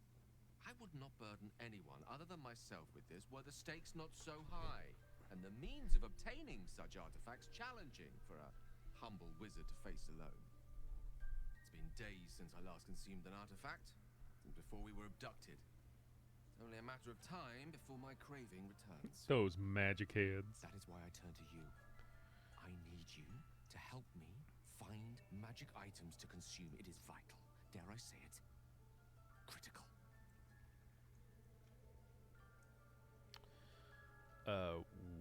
I would not burden anyone other than myself with this were the stakes not so high, and the means of obtaining such artifacts challenging for a humble wizard to face alone. It's been days since I last consumed an artifact, since before we were abducted. It's only a matter of time before my craving returns. Those magic heads. That is why I turn to you. I need you to help me find magic items to consume. It is vital. Dare I say it? Critical.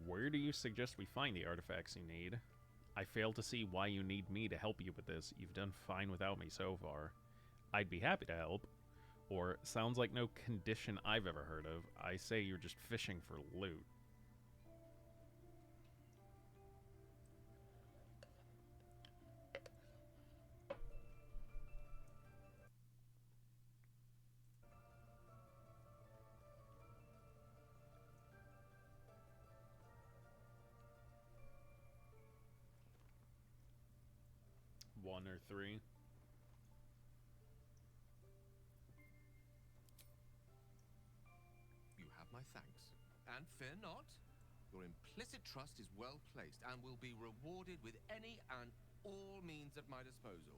Where do you suggest we find the artifacts you need? I fail to see why you need me to help you with this. You've done fine without me so far. I'd be happy to help. Or, sounds like no condition I've ever heard of. I say you're just fishing for loot. One or three. You have my thanks. And fear not, your implicit trust is well placed and will be rewarded with any and all means at my disposal.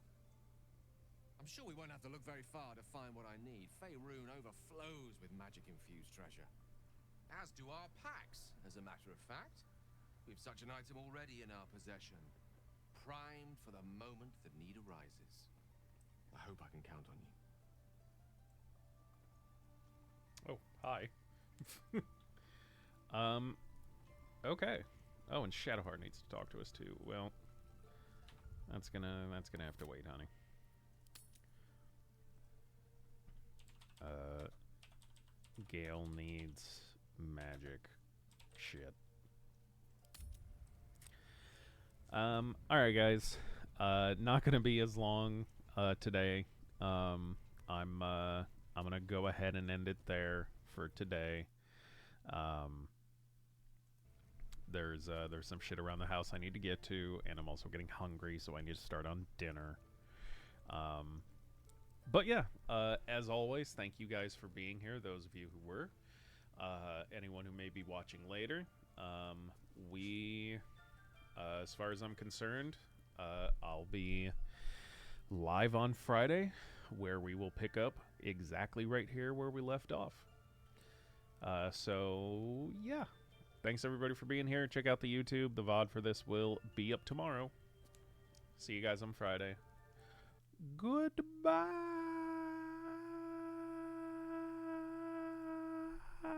I'm sure we won't have to look very far to find what I need. Faerun overflows with magic-infused treasure. As do our packs, as a matter of fact. We've such an item already in our possession. Primed for the moment the need arises. I hope I can count on you. Oh, hi. Okay. Oh, and Shadowheart needs to talk to us too. Well, that's gonna have to wait, honey. Gale needs magic shit. Alright guys. Not gonna be as long today. I'm gonna go ahead and end it there for today. There's some shit around the house I need to get to, and I'm also getting hungry, so I need to start on dinner. But yeah, as always, thank you guys for being here, those of you who were. Anyone who may be watching later. As far as I'm concerned, I'll be live on Friday, where we will pick up exactly right here where we left off. So, yeah. Thanks everybody for being here. Check out the YouTube. The VOD for this will be up tomorrow. See you guys on Friday. Goodbye.